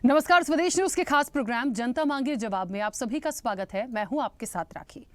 नमस्कार, स्वदेश न्यूज के खास प्रोग्राम जनता मांगे जवाब में आप सभी का स्वागत है। मैं हूं आपके साथ राखी।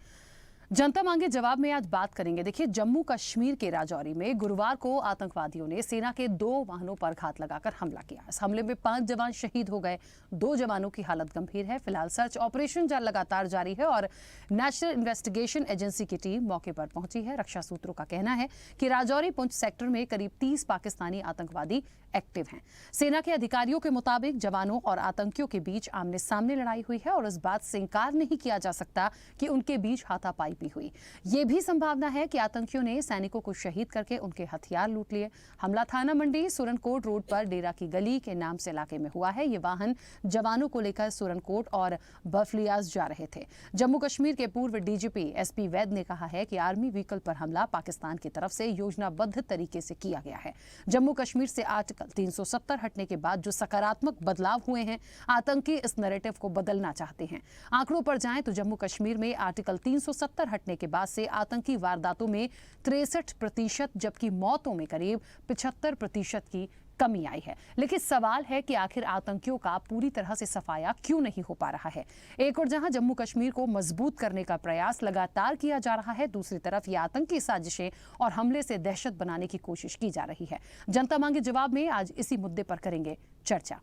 जनता मांगे जवाब में आज बात करेंगे। देखिए, जम्मू कश्मीर के राजौरी में गुरुवार को आतंकवादियों ने सेना के 2 वाहनों पर घात लगाकर हमला किया। इस हमले में 5 जवान शहीद हो गए। 2 जवानों की हालत गंभीर है। फिलहाल सर्च ऑपरेशन लगातार जारी है और नेशनल इन्वेस्टिगेशन एजेंसी की टीम मौके पर पहुंची है। रक्षा सूत्रों का कहना है कि राजौरी पुंछ सेक्टर में करीब 30 पाकिस्तानी आतंकवादी एक्टिव हैं। सेना के अधिकारियों के मुताबिक जवानों और आतंकियों के बीच आमने सामने लड़ाई हुई है और इस बात से इंकार नहीं किया जा सकता कि उनके बीच हाथापाई भी हुई। ये भी संभावना है कि आतंकियों ने सैनिकों को शहीद करके उनके हथियार लूट लिए। हमला थाना मंडी सुरनकोट रोड पर डेरा की गली के नाम से इलाके में हुआ है। ये वाहन जवानों को लेकर सुरनकोट और बफलियाज जा रहे थे। जम्मू कश्मीर के पूर्व डीजीपी एसपी वैद ने कहा है कि आर्मी व्हीकल पर हमला पाकिस्तान की तरफ से योजनाबद्ध तरीके से किया गया है। जम्मू कश्मीर से आर्टिकल 370 हटने के बाद जो सकारात्मक बदलाव हुए हैं, आतंकी इस नैरेटिव को बदलना चाहते हैं। आंकड़ों पर जाएं तो जम्मू कश्मीर में आर्टिकल 370 हटने के बाद से आतंकी वारदातों में 63%, जबकि मौतों में करीब 75% की कमी आई है। लेकिन सवाल है कि आखिर आतंकियों का पूरी तरह से सफाया क्यों नहीं हो पा रहा है। एक और जहां जम्मू कश्मीर को मजबूत करने का प्रयास लगातार किया जा रहा है, दूसरी तरफ ये आतंकी साजिशें और हमले से दहशत बनाने की कोशिश की जा रही है। जनता मांगे जवाब में आज इसी मुद्दे पर करेंगे चर्चा।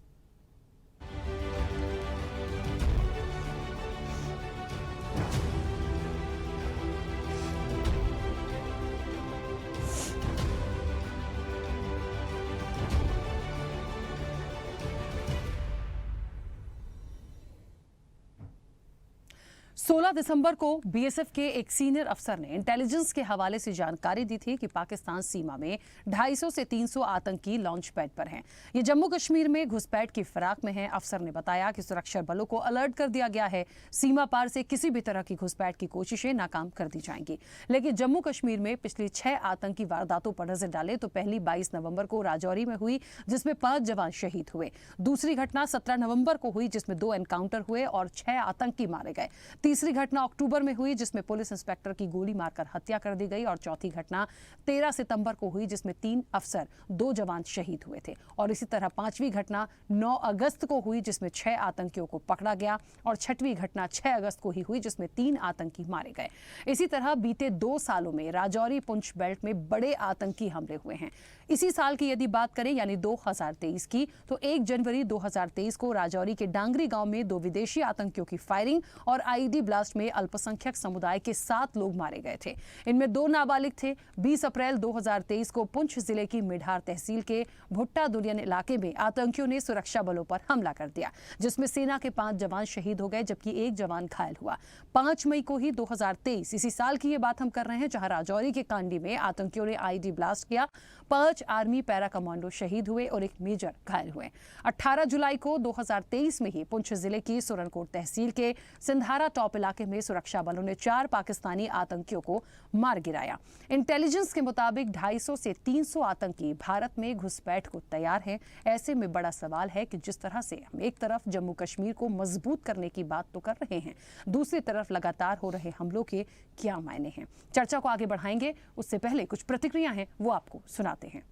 सोलह दिसंबर को बीएसएफ के एक सीनियर अफसर ने इंटेलिजेंस के हवाले से जानकारी दी थी कि पाकिस्तान सीमा में 250 से 300 आतंकी लॉन्च पैड पर हैं। ये जम्मू कश्मीर में घुसपैठ की फिराक में हैं। अफसर ने बताया कि सुरक्षा बलों को अलर्ट कर दिया गया है। सीमा पार से किसी भी तरह की घुसपैठ की कोशिशें नाकाम कर दी जाएंगी। लेकिन जम्मू कश्मीर में पिछली 6 आतंकी वारदातों पर नजर डाले तो पहली 22 नवंबर को राजौरी में हुई, जिसमें 5 जवान शहीद हुए। दूसरी घटना 17 नवंबर को हुई, जिसमें 2 एनकाउंटर हुए और 6 आतंकी मारे गए। तीसरी घटना अक्टूबर में हुई, जिसमें पुलिस इंस्पेक्टर की गोली मारकर हत्या कर दी गई और चौथी घटना 13 सितंबर को हुई, जिसमें 3 अफसर 2 जवान शहीद हुए थे। और इसी तरह 5वीं घटना 9 अगस्त को हुई, जिसमें 6 आतंकियों को पकड़ा गया और 6वीं घटना 6 अगस्त को ही हुई, जिसमें 3 आतंकी मारे गए। इसी तरह बीते 2 सालों में राजौरी पुंछ बेल्ट में बड़े आतंकी हमले हुए हैं। इसी साल की यदि बात करें यानी 2023 की, तो 1 जनवरी 2023 को राजौरी के डांगरी गांव में 2 विदेशी आतंकियों की फायरिंग और आईईडी ब्लास्ट में अल्पसंख्यक समुदाय के 7 लोग मारे गए थे। इनमें 2 नाबालिग थे। 20 अप्रैल 2023 को पुंछ जिले की मिढार तहसील के भुट्टा दुलियन इलाके में आतंकियों ने सुरक्षा बलों पर हमला कर दिया, जिसमें सेना के 5 जवान शहीद हो गए, जबकि 1 जवान घायल हुआ। 5 मई को ही 2023 इसी साल की ये बात हम कर रहे हैं, जहां राजौरी के कांडी में आतंकियों ने आईईडी ब्लास्ट किया। 5 आर्मी पैरा कमांडो शहीद हुए और 1 मेजर घायल हुए। 18 जुलाई को 2023 में ही पुंछ जिले की सुरनकोट तहसील के सिंधारा टॉप इलाके में सुरक्षा बलों ने 4 पाकिस्तानी आतंकियों को मार गिराया। इंटेलिजेंस के मुताबिक 250 से 300 आतंकी भारत में घुसपैठ को तैयार हैं। ऐसे में बड़ा सवाल है कि जिस तरह से हम एक तरफ जम्मू कश्मीर को मजबूत करने की बात तो कर रहे हैं, दूसरी तरफ लगातार हो रहे हमलों के क्या मायने हैं। चर्चा को आगे बढ़ाएंगे, उससे पहले कुछ प्रतिक्रिया हैं वो आपको सुनाते हैं।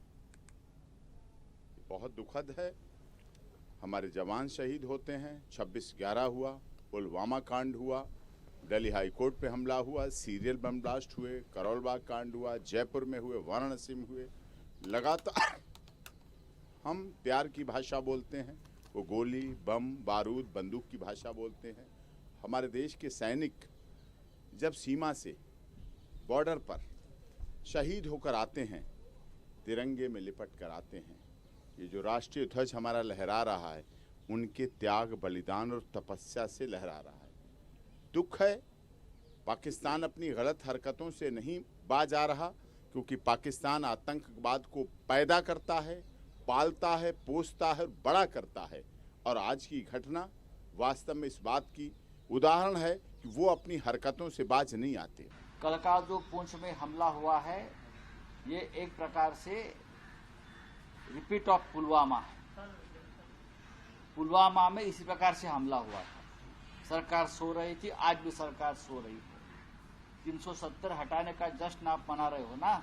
बहुत दुखद है, हमारे जवान शहीद होते हैं। 26/11 हुआ, पुलवामा कांड हुआ, दिल्ली हाई कोर्ट पे हमला हुआ, सीरियल बम ब्लास्ट हुए, करोल बाग कांड हुआ, जयपुर में हुए, वाराणसी में हुए। लगातार हम प्यार की भाषा बोलते हैं, वो गोली, बम, बारूद, बंदूक की भाषा बोलते हैं। हमारे देश के सैनिक जब सीमा से बॉर्डर पर शहीद होकर आते हैं, तिरंगे में लिपट कर आते हैं, ये जो राष्ट्रीय ध्वज हमारा लहरा रहा है, उनके त्याग, बलिदान और तपस्या से लहरा रहा है। दुख है, पाकिस्तान अपनी गलत हरकतों से नहीं बाज आ रहा, क्योंकि पाकिस्तान आतंकवाद को पैदा करता है, पालता है, पोसता है, बड़ा करता है। और आज की घटना वास्तव में इस बात की उदाहरण है कि वो अपनी हरकतों से बाज नहीं आते। कल का जो पुंछ में हमला हुआ है, ये एक प्रकार से रिपीट ऑफ पुलवामा है। पुलवामा में इसी प्रकार से हमला हुआ था। सरकार सो रही थी, आज भी सरकार सो रही है। 370 हटाने का जश्न आप मना रहे हो ना,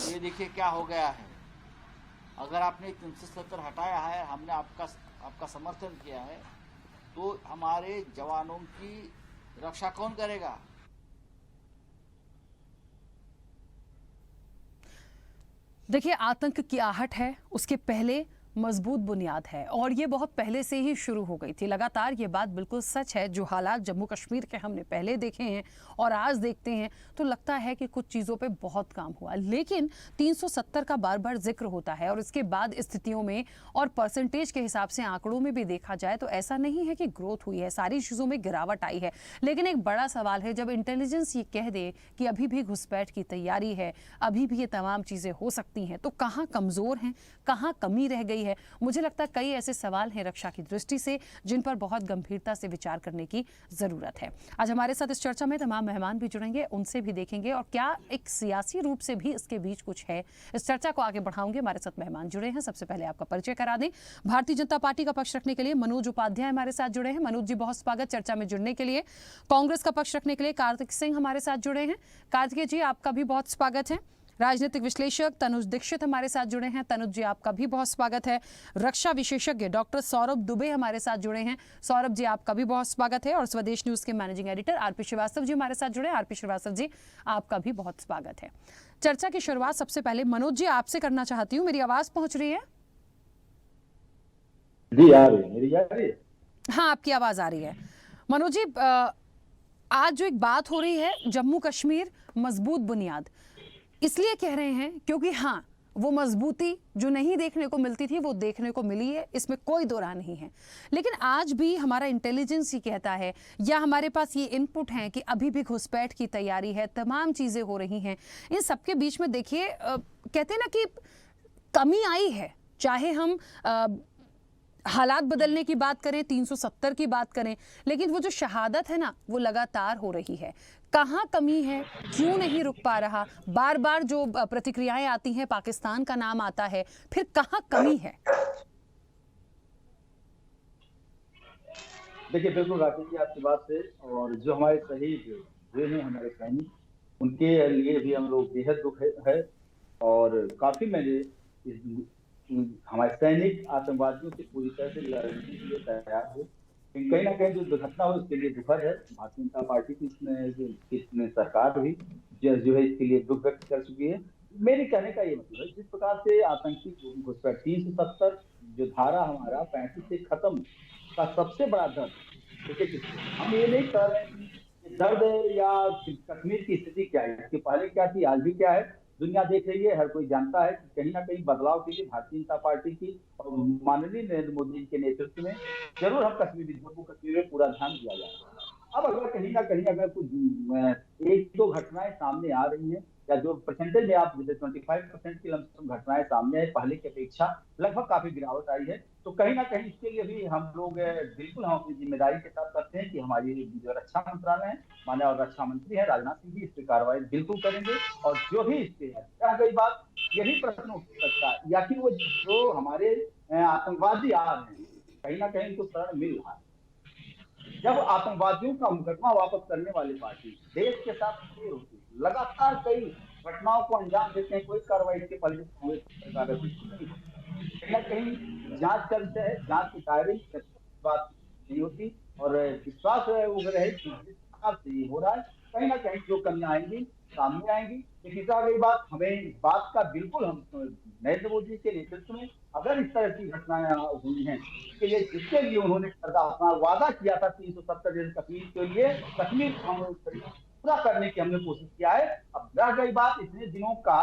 ये देखिए क्या हो गया है। अगर आपने 370 हटाया है, हमने आपका समर्थन किया है, तो हमारे जवानों की रक्षा कौन करेगा? देखिए, आतंक की आहट है, उसके पहले मजबूत बुनियाद है और ये बहुत पहले से ही शुरू हो गई थी। लगातार ये बात बिल्कुल सच है। जो हालात जम्मू कश्मीर के हमने पहले देखे हैं और आज देखते हैं तो लगता है कि कुछ चीज़ों पे बहुत काम हुआ, लेकिन 370 का बार बार जिक्र होता है और इसके बाद स्थितियों में और परसेंटेज के हिसाब से आंकड़ों में भी देखा जाए तो ऐसा नहीं है कि ग्रोथ हुई है, सारी चीज़ों में गिरावट आई है। लेकिन एक बड़ा सवाल है, जब इंटेलिजेंस ये कह दे कि अभी भी घुसपैठ की तैयारी है, अभी भी ये तमाम चीज़ें हो सकती हैं, तो कहाँ कमज़ोर हैं, कहाँ कमी रह गई है? मुझे लगता है कई ऐसे सवाल हैं रक्षा की दृष्टि से जिन पर बहुत गंभीरता से विचार करने की जरूरत है। आज हमारे साथ इस चर्चा में तमाम मेहमान भी जुड़ेंगे, उनसे भी देखेंगे और क्या एक सियासी रूप से भी इसके बीच कुछ है। इस चर्चा को आगे बढ़ाऊंगे। हमारे साथ मेहमान जुड़े हैं, सबसे पहले आपका परिचय करा दें। भारतीय जनता पार्टी का पक्ष रखने के लिए मनोज उपाध्याय हमारे साथ जुड़े हैं। मनोज जी, बहुत स्वागत चर्चा में जुड़ने के लिए। कांग्रेस का पक्ष रखने के लिए कार्तिक सिंह हमारे साथ जुड़े हैं। कार्तिक जी, आपका भी बहुत स्वागत है। राजनीतिक विश्लेषक तनुज दीक्षित हमारे साथ जुड़े हैं। तनुज जी, आपका भी बहुत स्वागत है। रक्षा विशेषज्ञ डॉक्टर सौरभ दुबे हमारे साथ जुड़े हैं। सौरभ जी, आपका भी बहुत स्वागत है। और स्वदेश न्यूज के managing editor RP Srivastava ji हमारे साथ जुड़े हैं। आरपी श्रीवास्तव जी, आपका भी बहुत स्वागत है। चर्चा की शुरुआत सबसे पहले मनोज जी आपसे करना चाहती हूँ। मेरी आवाज पहुंच रही है? जी आ रही है, मेरी आ रही है। हाँ, आपकी आवाज आ रही है। मनोज जी, आज जो एक बात हो रही है, जम्मू कश्मीर मजबूत बुनियाद, इसलिए कह रहे हैं क्योंकि हाँ, वो मजबूती जो नहीं देखने को मिलती थी वो देखने को मिली है, इसमें कोई दो राय नहीं है। लेकिन आज भी हमारा इंटेलिजेंस ही कहता है या हमारे पास ये इनपुट है कि अभी भी घुसपैठ की तैयारी है, तमाम चीजें हो रही हैं। इन सबके बीच में देखिए, कहते हैं ना कि कमी आई है, चाहे हम हालात बदलने की बात करें, 370 की बात करें, लेकिन वो जो शहादत है ना, वो लगातार हो रही है। कहाँ कमी है, क्यों नहीं रुक पा रहा? बार बार जो प्रतिक्रियाएं आती हैं, पाकिस्तान का नाम आता है, फिर कहाँ कमी है? देखिए, बिल्कुल राकेश जी आपकी बात से, और जो हमारे शहीद हुए हैं हमारे सैनिक, उनके लिए भी हम लोग बेहद दुख है। और काफी मैंने हमारे सैनिक आतंकवादियों से पूरी तरह से लड़ने के लिए तैयार है। लेकिन कहीं ना कहीं जो दुर्घटना हुई उसके लिए दुखद है। भारतीय जनता पार्टी की इसमें सरकार भी जो है इसके लिए दुख व्यक्त कर चुकी है। मेरे कहने का ये मतलब है, जिस प्रकार से आतंकी घुसपैठ 370 जो धारा हमारा 35 से खत्म का सबसे बड़ा दर्द, देखिए हम ये नहीं कह रहे हैं कि दर्द या कश्मीर की स्थिति क्या है, इसके पहले क्या थी, आज भी क्या है, दुनिया देख रही है। हर कोई जानता है कि कहीं ना कहीं बदलाव के लिए भारतीय जनता पार्टी की और माननीय नरेंद्र मोदी जी के नेतृत्व में जरूर हम जम्मू कश्मीर में पूरा ध्यान दिया जाएगा। अब अगर कहीं ना कहीं अगर कुछ एक दो घटनाएं सामने आ रही हैं, या जो परसेंटेज में आप जैसे 25% की लमसम घटनाएं सामने आई, पहले की अपेक्षा लगभग काफी गिरावट आई है, तो कहीं ना कहीं इसके लिए भी हम लोग बिल्कुल हम अपनी जिम्मेदारी के साथ करते हैं कि हमारी जो रक्षा मंत्रालय है, माननीय और रक्षा मंत्री है राजनाथ सिंह जी, इस पर कार्रवाई बिल्कुल करेंगे। और जो भी इस पे रह गई बात, यही प्रश्न उठ सकता है या फिर वो जो हमारे आतंकवादी आ रहे हैं, कहीं ना कहीं उनको शरण मिल रहा है। जब आतंकवादियों का मुकदमा वापस करने वाली पार्टी देश के साथ होती है, लगातार कई घटनाओं को अंजाम देते हैं, कोई कार्रवाई के पहले सरकार कहीं ना कहीं जांच करते हैं, जांच की दायरे बात नहीं होती और विश्वास वो रहे जिस हिसाब से ये हो रहा है, कहीं ना कहीं जो कमियां आएंगी सामने आएंगी। लेकिन रह गई बात, हमें इस बात का बिल्कुल हम नरेंद्र मोदी के नेतृत्व में अगर इस तरह की घटनाएं हुई हैं, इसके लिए उन्होंने अपना वादा किया था 370 जैसे कश्मीर के लिए, कश्मीर हम पूरा करने की हमने कोशिश किया है। अब रह गई बात, इतने दिनों का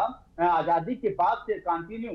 आजादी के बाद से कंटिन्यू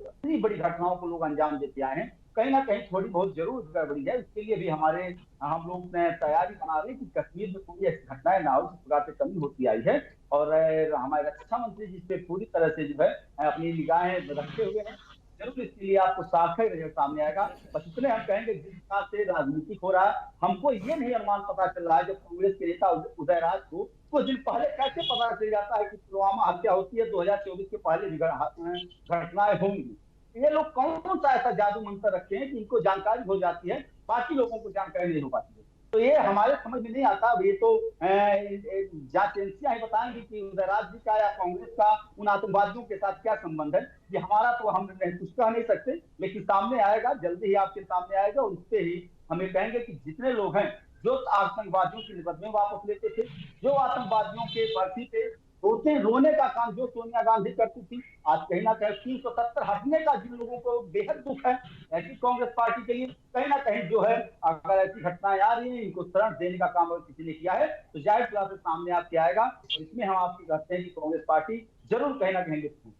इतनी बड़ी घटनाओं को लोग अंजाम देते आए हैं, कहीं ना कहीं थोड़ी बहुत जरूर गड़बड़ी है। इसके लिए भी हम लोग तैयारी बना रहे हैं कि कश्मीर में कोई ऐसी घटनाएं ना हो जिस प्रकार से कमी होती आई है। और हमारे रक्षा मंत्री जिस पे पूरी तरह से जो है अपनी निगाहें रखे हुए हैं, जरूर इसके लिए आपको साफ रिजल्ट सामने आएगा। बस इतने हम कहेंगे, जिस प्रकार से राजनीतिक हो रहा है, हमको ये नहीं अनुमान पता चल रहा है जब कांग्रेस के नेता उदयराज को कुछ दिन पहले कैसे पता चल जाता है कि पुलवामा हत्या होती है, 2024 के पहले घटनाएं होंगी। ये लोग कौन सा ऐसा जादू मंत्र रखते हैं कि इनको जानकारी हो जाती है, बाकी लोगों को जानकारी नहीं हो पाती है। तो ये हमारे समझ में नहीं आता। ये तो जांच एजेंसियां ही बताएंगी कि उदयराज जी का या कांग्रेस का उन आतंकवादियों के साथ क्या संबंध है। ये हमारा तो हम कुछ कह नहीं सकते, लेकिन सामने आएगा, जल्दी ही आपके सामने आएगा, और उससे ही हमें कहेंगे कि जितने लोग हैं जो आतंकवादियों के मुकदमे वापस लेते थे, जो आतंकवादियों के बर्सी पे रोते रोने का काम जो सोनिया गांधी करती थी, आज कहीं ना कहीं 370 हटने का जिन लोगों को बेहद दुख है ऐसी कांग्रेस पार्टी के लिए, कहीं ना कहीं जो है अगर ऐसी घटनाएं आ रही है इनको शरण देने का काम अगर किसी ने किया है तो जाहिर तौर से सामने आपके आएगा। और इसमें हम आपको कहते हैं कि कांग्रेस पार्टी जरूर कहीं ना कहीं लिप्त होगी।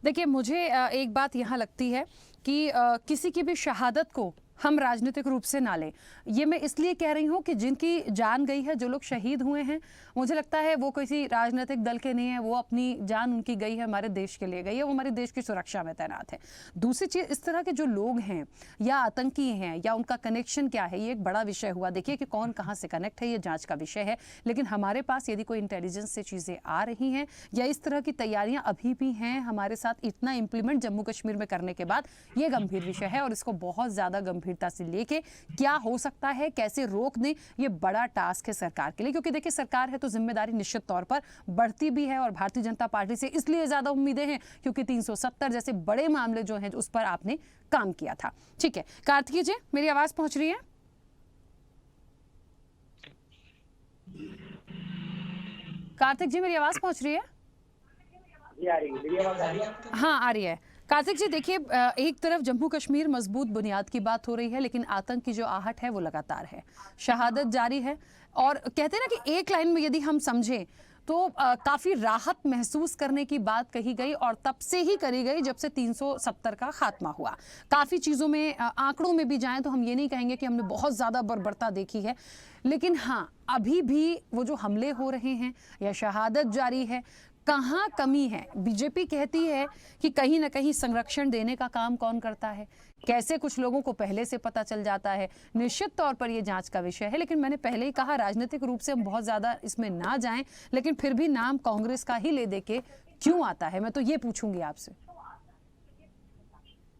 देखिए, मुझे एक बात यहाँ लगती है कि किसी की भी शहादत को हम राजनीतिक रूप से ना लें। ये मैं इसलिए कह रही हूँ कि जिनकी जान गई है, जो लोग शहीद हुए हैं, मुझे लगता है वो किसी राजनीतिक दल के नहीं है, वो अपनी जान उनकी गई है हमारे देश के लिए गई है, वो हमारे देश की सुरक्षा में तैनात है। दूसरी चीज़, इस तरह के जो लोग हैं या आतंकी हैं या उनका कनेक्शन क्या है, ये एक बड़ा विषय हुआ। देखिए कि कौन कहाँ से कनेक्ट है, ये जाँच का विषय है। लेकिन हमारे पास यदि कोई इंटेलिजेंस से चीज़ें आ रही हैं या इस तरह की तैयारियाँ अभी भी हैं हमारे साथ इतना इम्प्लीमेंट जम्मू कश्मीर में करने के बाद, ये गंभीर विषय है और इसको बहुत ज़्यादा गंभीरता से लेके क्या हो सकता है, कैसे रोक दें, ये बड़ा टास्क है सरकार के लिए। क्योंकि देखिए, सरकार है तो जिम्मेदारी निश्चित तौर पर बढ़ती भी है और भारतीय जनता पार्टी से इसलिए ज़्यादा उम्मीदें हैं क्योंकि 370 जैसे बड़े मामले जो हैं उस पर आपने काम किया था। ठीक है, कार्तिकी जी, मेरी आवाज़ पहुंच रही है? कार्तिक जी, मेरी आवाज़ पहुंच रही है? हाँ, आ रही है। कार्तिक जी, देखिए, एक तरफ जम्मू कश्मीर मजबूत बुनियाद की बात हो रही है, लेकिन आतंक की जो आहट है वो लगातार है, शहादत जारी है। और कहते हैं ना कि एक लाइन में यदि हम समझें तो काफ़ी राहत महसूस करने की बात कही गई और तब से ही करी गई जब से 370 का खात्मा हुआ। काफ़ी चीज़ों में आंकड़ों में भी जाएं तो हम ये नहीं कहेंगे कि हमने बहुत ज़्यादा बर्बरता देखी है, लेकिन हाँ, अभी भी वो जो हमले हो रहे हैं या शहादत जारी है, कहाँ कमी है? बीजेपी कहती है कि कहीं ना कहीं संरक्षण देने का काम कौन करता है, कैसे कुछ लोगों को पहले से पता चल जाता है। निश्चित तौर पर यह जांच का विषय है, लेकिन मैंने पहले ही कहा राजनीतिक रूप से हम बहुत ज़्यादा इसमें ना जाएं, लेकिन फिर भी नाम कांग्रेस का ही ले दे के क्यों आता है, मैं तो ये पूछूंगी आपसे।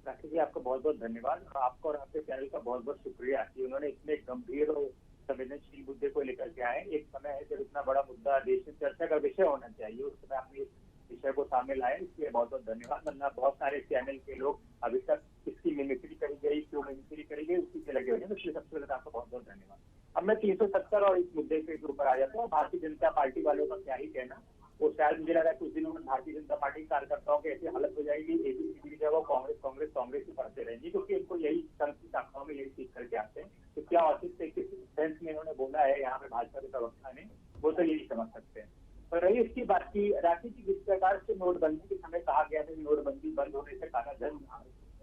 राखी जी, आपका बहुत बहुत धन्यवाद। आपको और आपके चैनल का बहुत बहुत शुक्रिया कि उन्होंने इतने गंभीर और संवेदनशील मुद्दे को लेकर के आए। एक समय है जब इतना बड़ा मुद्दा देश में चर्चा का विषय होना चाहिए, उस समय आपने इस विषय को सामने लाए, इसलिए बहुत बहुत धन्यवाद। वरना बहुत सारे चैनल के लोग अभी तक किसकी मिमिक्री करी गई, क्यों मिमिक्री करी गई, उसी से लगे हुए हैं। इसलिए सबसे पहले आपका बहुत बहुत धन्यवाद। अब मैं 370 और इस मुद्दे के ऊपर आ जाता हूँ। भारतीय जनता पार्टी वालों का क्या ही कहना, वो शायद मुझे लगा कुछ दिनों में भारतीय जनता पार्टी कार्यकर्ताओं की ऐसी हालत हो जाएगी, एबीसीडी की जगह कांग्रेस कांग्रेस कांग्रेस ही पढ़ते रहेंगे, क्योंकि इनको यही संघ की शाखाओं में यही सीख करके आते हैं। तो क्या औचित्य किस सेंस में इन्होंने बोला है यहाँ पे भाजपा के प्रवक्ता ने, वो तो यही समझ सकते हैं। पर रही इसकी बात की राशि की, जिस प्रकार से नोटबंदी के समय कहा गया था कि नोटबंदी बंद होने से काला धन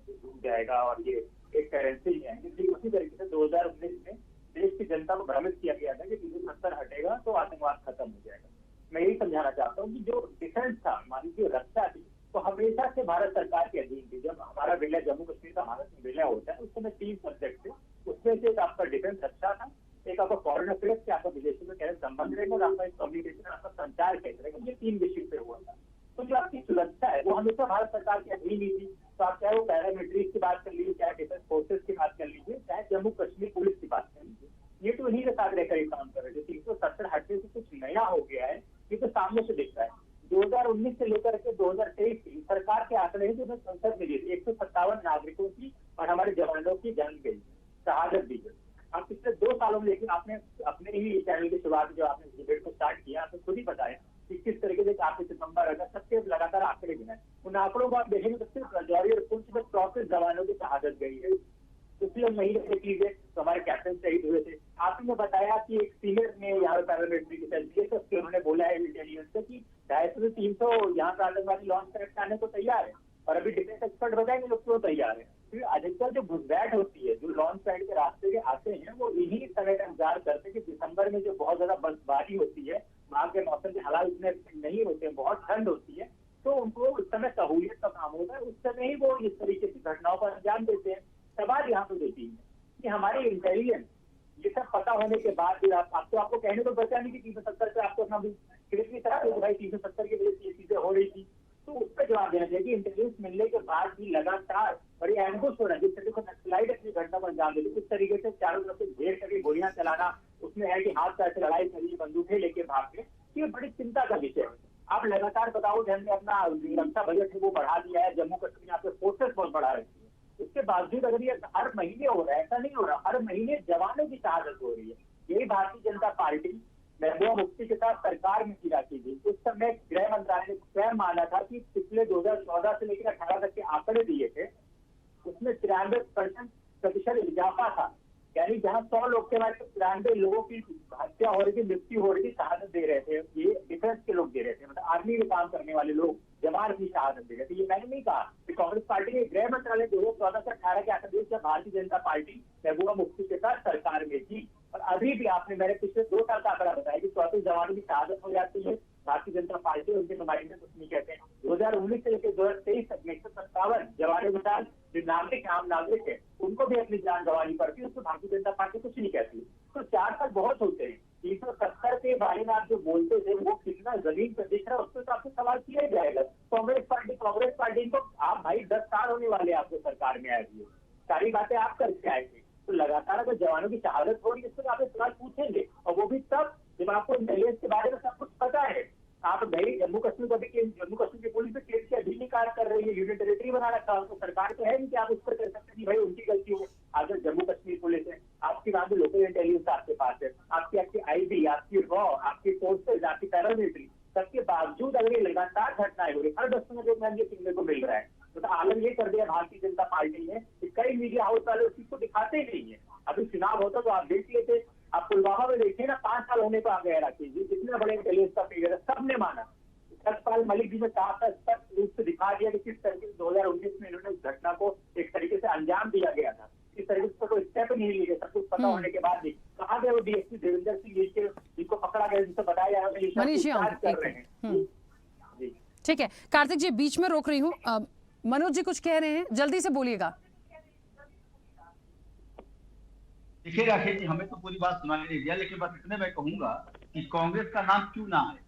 डूब जाएगा और ये एक करेंसी ही आएंगे, ठीक उसी तरीके से 2019 में देश की जनता को भ्रमित किया गया था कि 370 हटेगा तो आतंकवाद खत्म हो जाएगा। मैं यही समझाना चाहता हूँ कि जो डिफेंस था, हमारी जो रक्षा थी, तो हमेशा से भारत सरकार के अधीन थी। जब हमारा विलय जम्मू कश्मीर का भारत में विलय होता है उस समय 3 सब्जेक्ट थे, उसमें से एक आपका डिफेंस रक्षा था, एक आपका फॉरेन अफेयर्स के आपका विदेशों में कैसे संबंध रहेगा, और आपका कम्युनिकेशन, आपका संचार कैसे रहेगा, ये 3 विषय पे हुआ था। तो जो आपकी सुरक्षा है वो हमेशा भारत सरकार के अधीन ही थी। तो आप चाहे वो पैरामिलिट्री की बात कर लीजिए, चाहे डिफेंस फोर्सेज की बात कर लीजिए, चाहे जम्मू कश्मीर पुलिस की बात कर लीजिए, ये तो इन्हीं के साथ रहकर ही काम कर रहे थे। 370 हटने से कुछ नया हो गया है, ये तो सामने से दिखता है। 2019 से लेकर के 2023 की सरकार के आंकड़े हैं जो संसद में दिए थे, 157 नागरिकों की और हमारे जवानों की जान गई, शहादत दी गई। आप पिछले 2 सालों में, लेकिन आपने अपने ही चैनल की शुरुआत जो आपने डिबेट को स्टार्ट किया, आपने खुद ही बताया कि किस तरीके से आपके सितंबर अगस्त सबके लगातार आंकड़े गिनाए। उन आंकड़ों को आप देखेंगे तो सिर्फ रजौरी और पुंछ में 34 जवानों की शहादत गई है। पिछले महीने देख लीजिए तो हमारे कैप्टन शहीद हुए थे। आपने बताया कि एक सीनियर ने यहाँ पे पैरामिलिट्री की सेल दिए, उन्होंने बोला है इंटेलिजेंस से कि 250 से 300 यहाँ पे आतंकवादी लॉन्च करके आने को तैयार है, और अभी डिफेंस एक्सपर्ट बताएंगे लोग क्यों तैयार है। क्योंकि अधिकतर जो घुसपैठ होती है, जो लॉन्च पैड के रास्ते के आते हैं, वो इन्हीं समय का इंतजार करते हैं कि दिसंबर में जो बहुत ज्यादा बर्फबारी होती है, वहाँ के मौसम के हालात इतने नहीं होते हैं, बहुत ठंड होती है, तो उनको उस समय सहूलियत का काम होता है, उस समय ही वो इस तरीके की घटनाओं को अंजाम देते हैं। सवाल यहाँ पे देती है कि हमारे इंटेलिजेंस ये सब पता होने के बाद भी आपको कहने को बचा नहीं कि 370 से आपको अपना क्रिटिकली तरह भाई 370 की वजह से ये चीजें हो रही थी, तो उस पर जवाब देना चाहिए कि इंटेलिजेंस मिलने के बाद भी लगातार और ये एम्बुश हो रहा है, जिस तरीके से नक्सलाइट अपनी घटना को अंजाम देते, उस तरीके से चारों तरफ से घेर करके गोलियां चलाना, उसमें है कि हाथ पैर से लड़ाई करी, बंदूकें लेके भाग गए, ये बड़ी चिंता का विषय है। आप लगातार बताओ, हमने अपना रक्षा बजट है वो बढ़ा दिया है, जम्मू कश्मीर यहाँ पे फोर्सेस बहुत बढ़ा रखी है, इसके बावजूद अगर ये हर महीने हो रहा है, ऐसा नहीं हो रहा, हर महीने जवानों की शहादत हो रही है। यही भारतीय जनता पार्टी महबूबा मुफ्ती के साथ सरकार में की जाती थी। उस समय गृह मंत्रालय ने स्वयं माना था कि पिछले 2014 से लेकर 18 तक के आंकड़े दिए थे, उसमें 93% इजाफा था। यानी जहां 100 लोग के बाद 93 लोगों की हत्या हो रही थी, मृत्यु हो रही थी, शहादत दे रहे थे, ये डिफेंस के लोग दे रहे थे, मतलब आर्मी में काम करने वाले लोग जवान की शहादत दे रहे थे। ये मैंने नहीं कहा कि कांग्रेस पार्टी ने गृह मंत्रालय 2014 से 18 के आंकड़े जब भारतीय जनता पार्टी महबूबा मुफ्ती के साथ सरकार में थी। और अभी भी मैंने पिछले 2 साल का आंकड़ा बताया कि 34 जवानों की शहादत हो जाती है, भारतीय जनता पार्टी उनके नुमाइंदे कुछ नहीं कहते हैं। 2019 से लेकर 2023 तक में 157 जवानों के साथ जो नागरिक आम नागरिक है उनको भी अपनी जान गंवानी पड़ती है, उसको भारतीय जनता पार्टी कुछ नहीं कहती। तो 4 साल बहुत होते हैं। 370 के बारे में आप जो बोलते थे वो कितना जमीन पर दिख रहा है, उस पर तो आपसे सवाल किया ही जाएगा। कांग्रेस पार्टी को आप भाई 10 साल होने वाले आपको सरकार में आए हुए, सारी बातें आप करके आए थे। तो लगातार अगर जवानों की शहादत हो रही है, इस पर आप सवाल पूछेंगे, और वो भी तब जब आपको इंटेलिजेंस के बारे में सब कुछ पता है। आप भाई जम्मू कश्मीर की पुलिस पे केस की अधीन कार्य कर रही है, यूनियन टेरिटरी बना रखा है, तो सरकार तो है नहीं कि आप उस पर कर सकते नहीं भाई उनकी गलती हो। अगर जम्मू कश्मीर पुलिस है, आपकी वहां पे लोकल इंटेलिजेंस आपके पास है, आपकी आईबी, आपकी रॉ, आपकी फोर्सेज, आपकी पैरामिलिट्री, सबके बावजूद अगर ये लगातार घटनाएं हो रही, हर 10 मिनट में ये सुनने को मिल रहा है। तो आलम ये कर दिया भारतीय जनता पार्टी ने कि कई मीडिया हाउस वाले उस चीज को दिखाते ही नहीं है। अभी चुनाव होता तो आप देख लेते, आप पुलवामा में देखिए ना, 5 साल होने को आ गया राकेश जी, कितने बड़े इंटेलिजेंस का फेलियर है, सबने माना। सतपाल मलिक जी ने साफ स्पष्ट रूप से दिखा दिया कि किस तरीके से 2019 में इन्होंने उस घटना को एक तरीके से अंजाम दिया गया था, इस तरीके से कोई स्टेप नहीं लिए गए, सब कुछ पता होने के बाद भी। कहा गया वो डीएसपी देवेंद्र सिंह जिनको पकड़ा गया, जिससे बताया जा रहा है कर रहे हैं। ठीक है कार्तिक जी, बीच में रोक रही हूँ, मनोज जी कुछ कह रहे हैं, जल्दी से बोलिएगा। देखिए राकेश जी, हमें तो पूरी बात सुनाई नहीं दिया, लेकिन बस इतने मैं कहूंगा कि कांग्रेस का नाम क्यों ना है।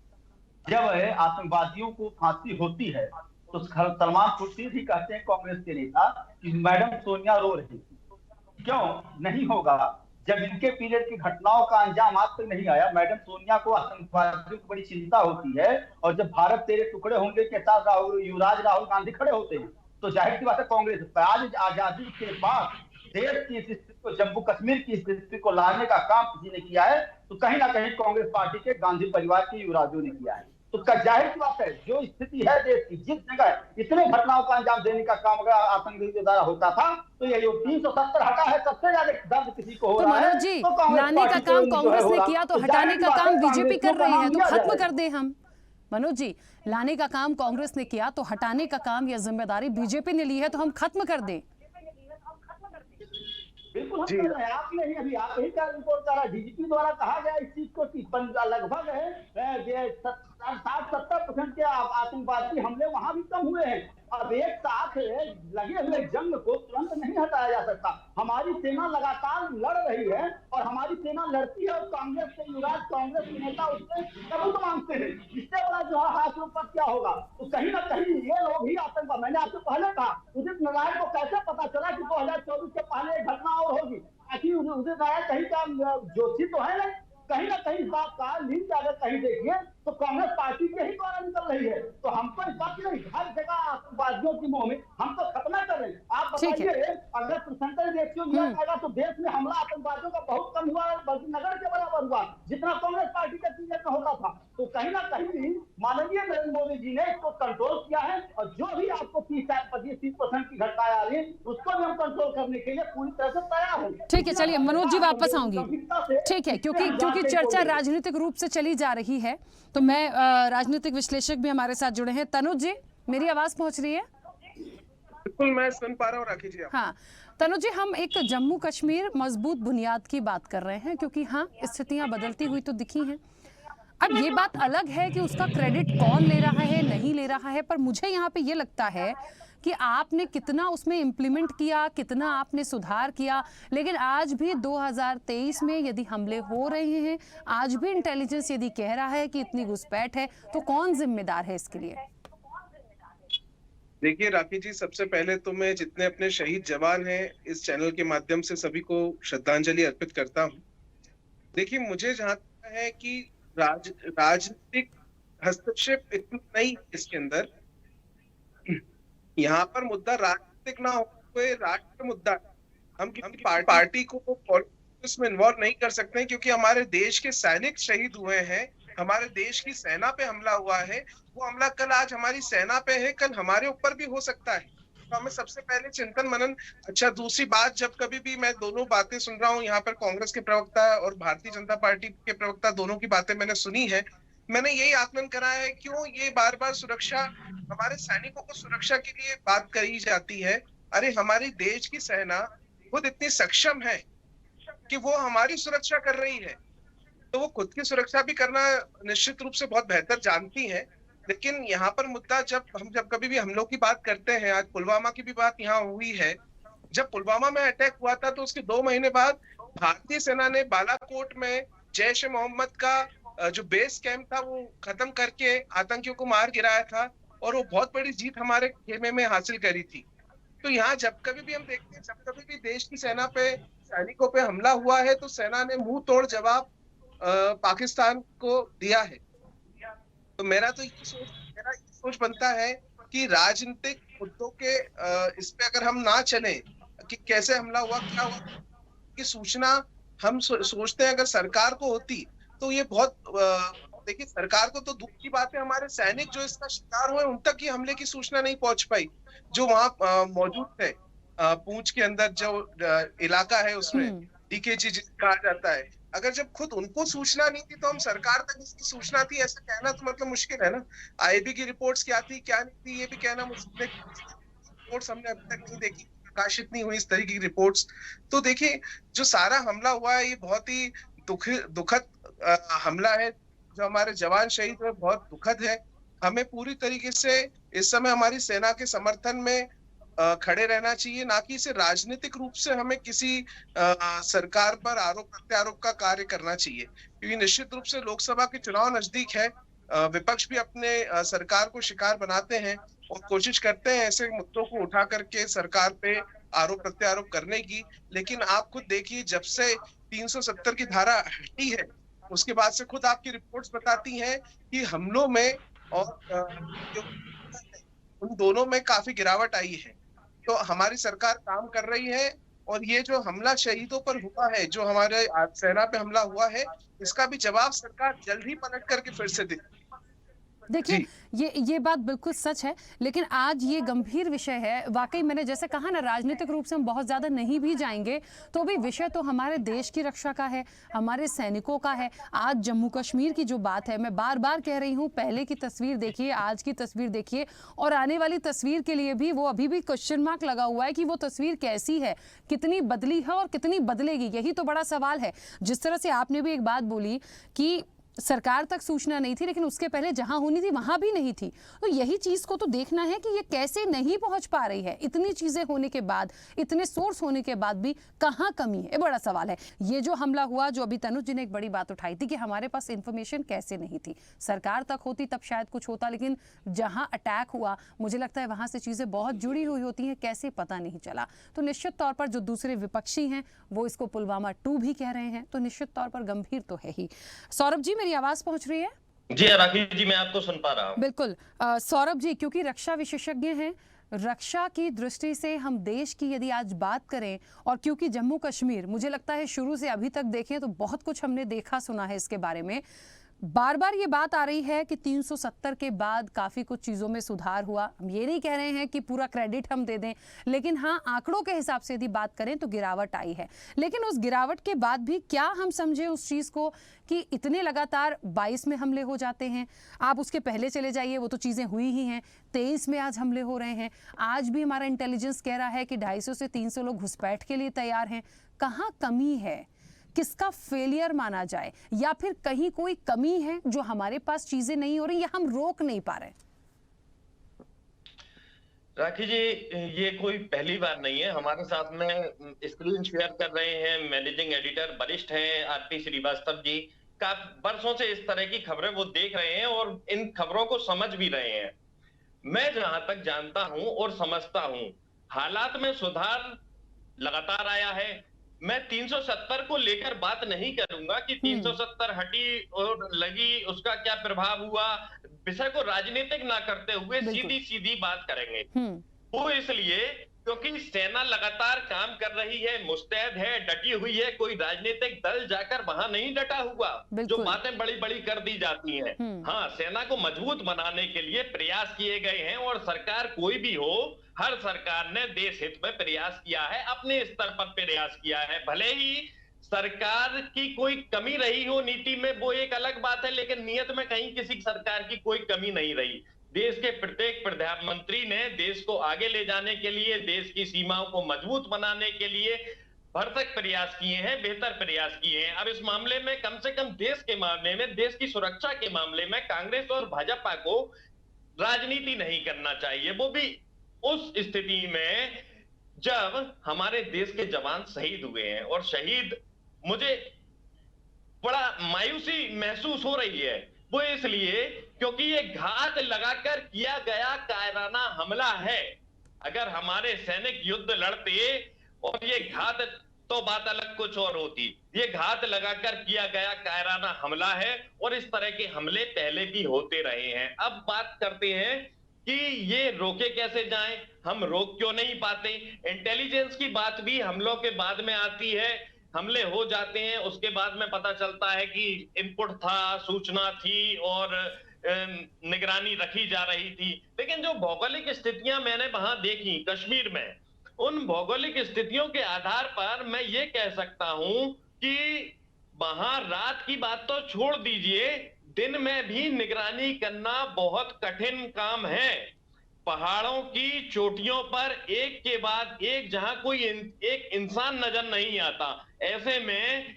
जब आतंकवादियों को फांसी होती है तो सलमान खुर्शीद ही कहते हैं कांग्रेस के नेता कि मैडम सोनिया रो रही थी। क्यों नहीं होगा? जब इनके पीरियड की घटनाओं का अंजाम आज तक नहीं आया, मैडम सोनिया को आतंकवादियों की बड़ी चिंता होती है, और जब भारत तेरे टुकड़े होंगे के साथ युवराज राहुल गांधी खड़े होते हैं, तो जाहिर सी बात है कांग्रेस आज आजादी के बाद देश की स्थिति को, जम्मू कश्मीर की स्थिति को लाने का काम किसी ने किया है तो कहीं ना कहीं कांग्रेस पार्टी के गांधी परिवार के युवराजों ने किया है। तो जाहिर सी बात है, जो स्थिति है देश की, जिस जगह इतने घटनाओं का अंजाम देने का काम अगर आतंकवादियों के द्वारा होता था, तो ये 370 हटा है, सबसे ज्यादा दर्द किसी को हो रहा है। मनोज जी, लाने का काम कांग्रेस ने किया तो हटाने का काम बीजेपी कर रही है, तो खत्म कर दें हम। मनोज जी, लाने का काम कांग्रेस ने किया तो हटाने का काम या जिम्मेदारी बीजेपी ने ली है, तो हम खत्म कर दें। बिल्कुल हम कर रहे हैं। आपने ही अभी आप ही का रिपोर्ट करा, डीजीपी द्वारा कहा गया इस चीज को कि लगभग 60-70% के आतंकवादी हमले वहां भी कम हुए हैं। अब एक साथ लगे हुए जंग को तुरंत नहीं हटाया जा सकता। हमारी सेना लगातार लड़ रही है, और हमारी सेना लड़ती है, और कांग्रेस के युवराज, कांग्रेस के नेता उससे सबूत मांगते हैं। इससे बड़ा जो हाथ ऊपर क्या होगा? तो कहीं ना कहीं ये लोग ही आतंकवाद। मैंने आपसे पहले कहा, उदित नारायण को कैसे पता चला कि 2024 के पहले एक घटना और होगी? आखिर उदित नारायण कहीं का जोशी तो है नहीं। कहीं ना कहीं इस बात का लीड अगर कहीं देखिए तो कांग्रेस पार्टी के ही द्वारा निकल रही है। तो हमको इस बात नहीं, हर जगह आतंकवादियों की मुंह में हम तो खत्म कर रहे हैं। आप बताइए, अगर परसेंटेज रेशियो लिया जाएगा तो देश में हमला आतंकवादियों का बहुत कम हुआ है, बल्कि नगर के बराबर हुआ, जितना कांग्रेस पार्टी के पीरियड में होता था। तो कहीं ना कहीं माननीय नरेंद्र मोदी जी ने इसको कंट्रोल किया है, और जो भी आपको 30% की घटनाएं आ रही है, उसको भी हम कंट्रोल करने के लिए पूरी तरह से तैयार हैं। ठीक है, चलिए मनोज जी वापस आऊंगी। ठीक है, क्योंकि चर्चा राजनीतिक रूप से चली जा रही है, तो मैं राजनीतिक विश्लेषक भी हमारे साथ जुड़े हैं। तनुज जी, मेरी आवाज पहुंच रही है? बिल्कुल, मैं सुन पा रहा हूँ राखी जी। हाँ तनुज जी, हम एक जम्मू कश्मीर मजबूत बुनियाद की बात कर रहे हैं, क्योंकि हाँ स्थितियां बदलती हुई तो दिखी हैं। अब ये बात अलग है कि उसका क्रेडिट कौन ले रहा है नहीं ले रहा है, पर मुझे यहाँ पे ये लगता है कि आपने कितना उसमें इम्प्लीमेंट किया, कितना आपने सुधार किया, लेकिन आज भी 2023 में यदि हमले हो रहे हैं, आज भी इंटेलिजेंस यदि कह रहा है कि इतनी घुसपैठ है, तो कौन जिम्मेदार है इसके लिए? देखिए राखी जी, सबसे पहले तो मैं जितने अपने शहीद जवान हैं इस चैनल के माध्यम से सभी को श्रद्धांजलि अर्पित करता हूं। देखिए, मुझे जहां तक है कि राजनीतिक हस्तक्षेप इतना नहीं है इसके अंदर। यहाँ पर मुद्दा राजनीतिक ना हो, कोई राष्ट्रीय मुद्दा है। हम किसी पार्टी को पॉलिटिक्स में इन्वॉल्व नहीं कर सकते हैं, क्योंकि हमारे देश के सैनिक शहीद हुए हैं, हमारे देश की सेना पे हमला हुआ है। वो हमला कल आज हमारी सेना पे है, कल हमारे ऊपर भी हो सकता है। तो हमें सबसे पहले चिंतन मनन। अच्छा, दूसरी बात, जब कभी भी मैं दोनों बातें सुन रहा हूँ, यहाँ पर कांग्रेस के प्रवक्ता और भारतीय जनता पार्टी के प्रवक्ता दोनों की बातें मैंने सुनी है, मैंने यही आकलन करा है, क्यों ये बार बार सुरक्षा, हमारे सैनिकों को सुरक्षा के लिए बात करी जाती है। अरे, हमारी देश की सेना खुद इतनी सक्षम है कि वो हमारी सुरक्षा कर रही है, तो वो खुद की सुरक्षा भी करना निश्चित रूप से बहुत बेहतर जानती है। लेकिन यहाँ पर मुद्दा, जब कभी भी हमलों की बात करते हैं, आज पुलवामा की भी बात यहाँ हुई है। जब पुलवामा में अटैक हुआ था, तो उसके 2 महीने बाद भारतीय सेना ने बालाकोट में जैश ए मोहम्मद का जो बेस कैंप था वो खत्म करके आतंकियों को मार गिराया था, और वो बहुत बड़ी जीत हमारे खेमे में हासिल करी थी। तो यहाँ जब कभी भी हम देखते हैं, जब कभी भी देश की सेना पे, सैनिकों पे हमला हुआ है, तो सेना ने मुंह तोड़ जवाब पाकिस्तान को दिया है। तो मेरा ये सोच बनता है कि राजनीतिक मुद्दों के इस पे अगर हम ना चले कि कैसे हमला हुआ, क्या हुआ, की सूचना हम सोचते हैं अगर सरकार को होती तो ये बहुत देखिए, सरकार को तो दुख की बात है, हमारे सैनिक जो इसका शिकार हुए उन तक ये हमले की सूचना नहीं पहुंच पाई, जो वहां मौजूद थे। पूंछ के अंदर जो इलाका है उसमें डीकेजी जिसे कहा जाता है, अगर जब खुद उनको सूचना नहीं थी तो हम सरकार तक इसकी सूचना थी, ऐसा कहना तो मतलब मुश्किल है ना। आईबी की रिपोर्ट्स क्या थी क्या नहीं थी ये भी कहना मुश्किल है। रिपोर्ट्स हमने अभी तक नहीं देखी, प्रकाशित नहीं हुई इस तरीके की रिपोर्ट्स। तो देखिए, जो सारा हमला हुआ है ये बहुत ही दुखद हमला है। जो हमारे जवान शहीद हुए बहुत दुखद है। हमें पूरी तरीके से इस समय हमारी सेना के समर्थन में खड़े रहना चाहिए, ना कि इसे राजनीतिक रूप से हमें किसी सरकार पर आरोप प्रत्यारोप का कार्य करना चाहिए, क्योंकि निश्चित रूप से लोकसभा के चुनाव नजदीक है। विपक्ष भी अपने सरकार को शिकार बनाते हैं और कोशिश करते हैं ऐसे मुद्दों को उठा करके सरकार पे आरोप प्रत्यारोप करने की। लेकिन आप खुद देखिए, जब से 370 की धारा हटी है, उसके बाद से खुद आपकी रिपोर्ट्स बताती हैं कि हमलों में और उन दोनों में काफी गिरावट आई है। तो हमारी सरकार काम कर रही है, और ये जो हमला शहीदों पर हुआ है, जो हमारे सेना पे हमला हुआ है, इसका भी जवाब सरकार जल्द ही पलट करके फिर से दे। देखिए, ये बात बिल्कुल सच है, लेकिन आज ये गंभीर विषय है। वाकई मैंने जैसे कहा ना, राजनीतिक रूप से हम बहुत ज़्यादा नहीं भी जाएंगे तो भी विषय तो हमारे देश की रक्षा का है, हमारे सैनिकों का है। आज जम्मू कश्मीर की जो बात है, मैं बार बार कह रही हूँ, पहले की तस्वीर देखिए, आज की तस्वीर देखिए, और आने वाली तस्वीर के लिए भी वो अभी भी क्वेश्चन मार्क लगा हुआ है कि वो तस्वीर कैसी है, कितनी बदली है और कितनी बदलेगी। यही तो बड़ा सवाल है। जिस तरह से आपने भी एक बात बोली कि सरकार तक सूचना नहीं थी, लेकिन उसके पहले जहां होनी थी वहां भी नहीं थी, तो यही चीज को तो देखना है कि ये कैसे नहीं पहुंच पा रही है। इतनी चीजें होने के बाद, इतने सोर्स होने के बाद भी कहां कमी है, ये बड़ा सवाल है। ये जो हमला हुआ, जो अभी तनुज जी ने एक बड़ी बात उठाई थी कि हमारे पास इंफॉर्मेशन कैसे नहीं थी, सरकार तक होती तब शायद कुछ होता, लेकिन जहां अटैक हुआ मुझे लगता है वहां से चीजें बहुत जुड़ी हुई होती हैं, कैसे पता नहीं चला। तो निश्चित तौर पर जो दूसरे विपक्षी हैं वो इसको पुलवामा 2 भी कह रहे हैं, तो निश्चित तौर पर गंभीर तो है ही। सौरभ जी, मेरी आवाज पहुंच रही है? जी राखी जी, मैं आपको सुन पा रहा हूं। बिल्कुल। सौरभ जी, क्योंकि रक्षा विशेषज्ञ हैं, रक्षा की दृष्टि से हम देश की यदि आज बात करें, और क्योंकि जम्मू कश्मीर मुझे लगता है शुरू से अभी तक देखें तो बहुत कुछ हमने देखा सुना है इसके बारे में। बार बार ये बात आ रही है कि 370 के बाद काफ़ी कुछ चीज़ों में सुधार हुआ। हम ये नहीं कह रहे हैं कि पूरा क्रेडिट हम दे दें, लेकिन हाँ, आंकड़ों के हिसाब से यदि बात करें तो गिरावट आई है। लेकिन उस गिरावट के बाद भी क्या हम समझें उस चीज़ को कि इतने लगातार 22 में हमले हो जाते हैं? आप उसके पहले चले जाइए, वो तो चीज़ें हुई ही हैं। 23 में आज हमले हो रहे हैं। आज भी हमारा इंटेलिजेंस कह रहा है कि 250 से 300 लोग घुसपैठ के लिए तैयार हैं। कहाँ कमी है? किसका फेलियर माना जाए, या फिर कहीं कोई कमी है जो हमारे पास चीजें नहीं हो रही या हम रोक नहीं पा रहे? राखी जी, ये कोई पहली बार नहीं है। हमारे साथ में स्क्रीन शेयर कर रहे हैं मैनेजिंग एडिटर वरिष्ठ हैं आरपी श्रीवास्तव जी। बरसों से इस तरह की खबरें वो देख रहे हैं और इन खबरों को समझ भी रहे हैं। मैं जहां तक जानता हूं और समझता हूं, हालात में सुधार लगातार आया है। मैं 370 को लेकर बात नहीं करूंगा कि 370 हटी और लगी, उसका क्या प्रभाव हुआ। विषय को राजनीतिक ना करते हुए सीधी सीधी बात करेंगे। वो इसलिए क्योंकि सेना लगातार काम कर रही है, मुस्तैद है, डटी हुई है। कोई राजनीतिक दल जाकर वहां नहीं डटा हुआ जो बातें बड़ी बड़ी कर दी जाती हैं। हाँ, सेना को मजबूत बनाने के लिए प्रयास किए गए हैं और सरकार कोई भी हो, हर सरकार ने देश हित में प्रयास किया है, अपने स्तर पर प्रयास किया है। भले ही सरकार की कोई कमी रही हो नीति में, वो एक अलग बात है, लेकिन नियत में कहीं किसी सरकार की कोई कमी नहीं रही। देश के प्रत्येक प्रधानमंत्री ने देश को आगे ले जाने के लिए, देश की सीमाओं को मजबूत बनाने के लिए भरसक प्रयास किए हैं, बेहतर प्रयास किए हैं। अब इस मामले में कम से कम देश के मामले में, देश की सुरक्षा के मामले में कांग्रेस और भाजपा को राजनीति नहीं करना चाहिए, वो भी उस स्थिति में जब हमारे देश के जवान शहीद हुए हैं। और शहीद मुझे बड़ा मायूसी महसूस हो रही है, वो इसलिए क्योंकि ये घात लगाकर किया गया कायराना हमला है। अगर हमारे सैनिक युद्ध लड़ते और ये घात, तो बात अलग कुछ और होती। ये घात लगाकर किया गया कायराना हमला है और इस तरह के हमले पहले भी होते रहे हैं। अब बात करते हैं कि ये रोके कैसे जाएं, हम रोक क्यों नहीं पाते। इंटेलिजेंस की बात भी हमलों के बाद में आती है, हमले हो जाते हैं, उसके बाद में पता चलता है कि इनपुट था, सूचना थी और निगरानी रखी जा रही थी। लेकिन जो भौगोलिक स्थितियां मैंने वहां देखी कश्मीर में, उन भौगोलिक स्थितियों के आधार पर मैं ये कह सकता हूं कि वहां रात की बात तो छोड़ दीजिए, दिन में भी निगरानी करना बहुत कठिन काम है। पहाड़ों की चोटियों पर एक के बाद एक जहां कोई एक इंसान नजर नहीं आता, ऐसे में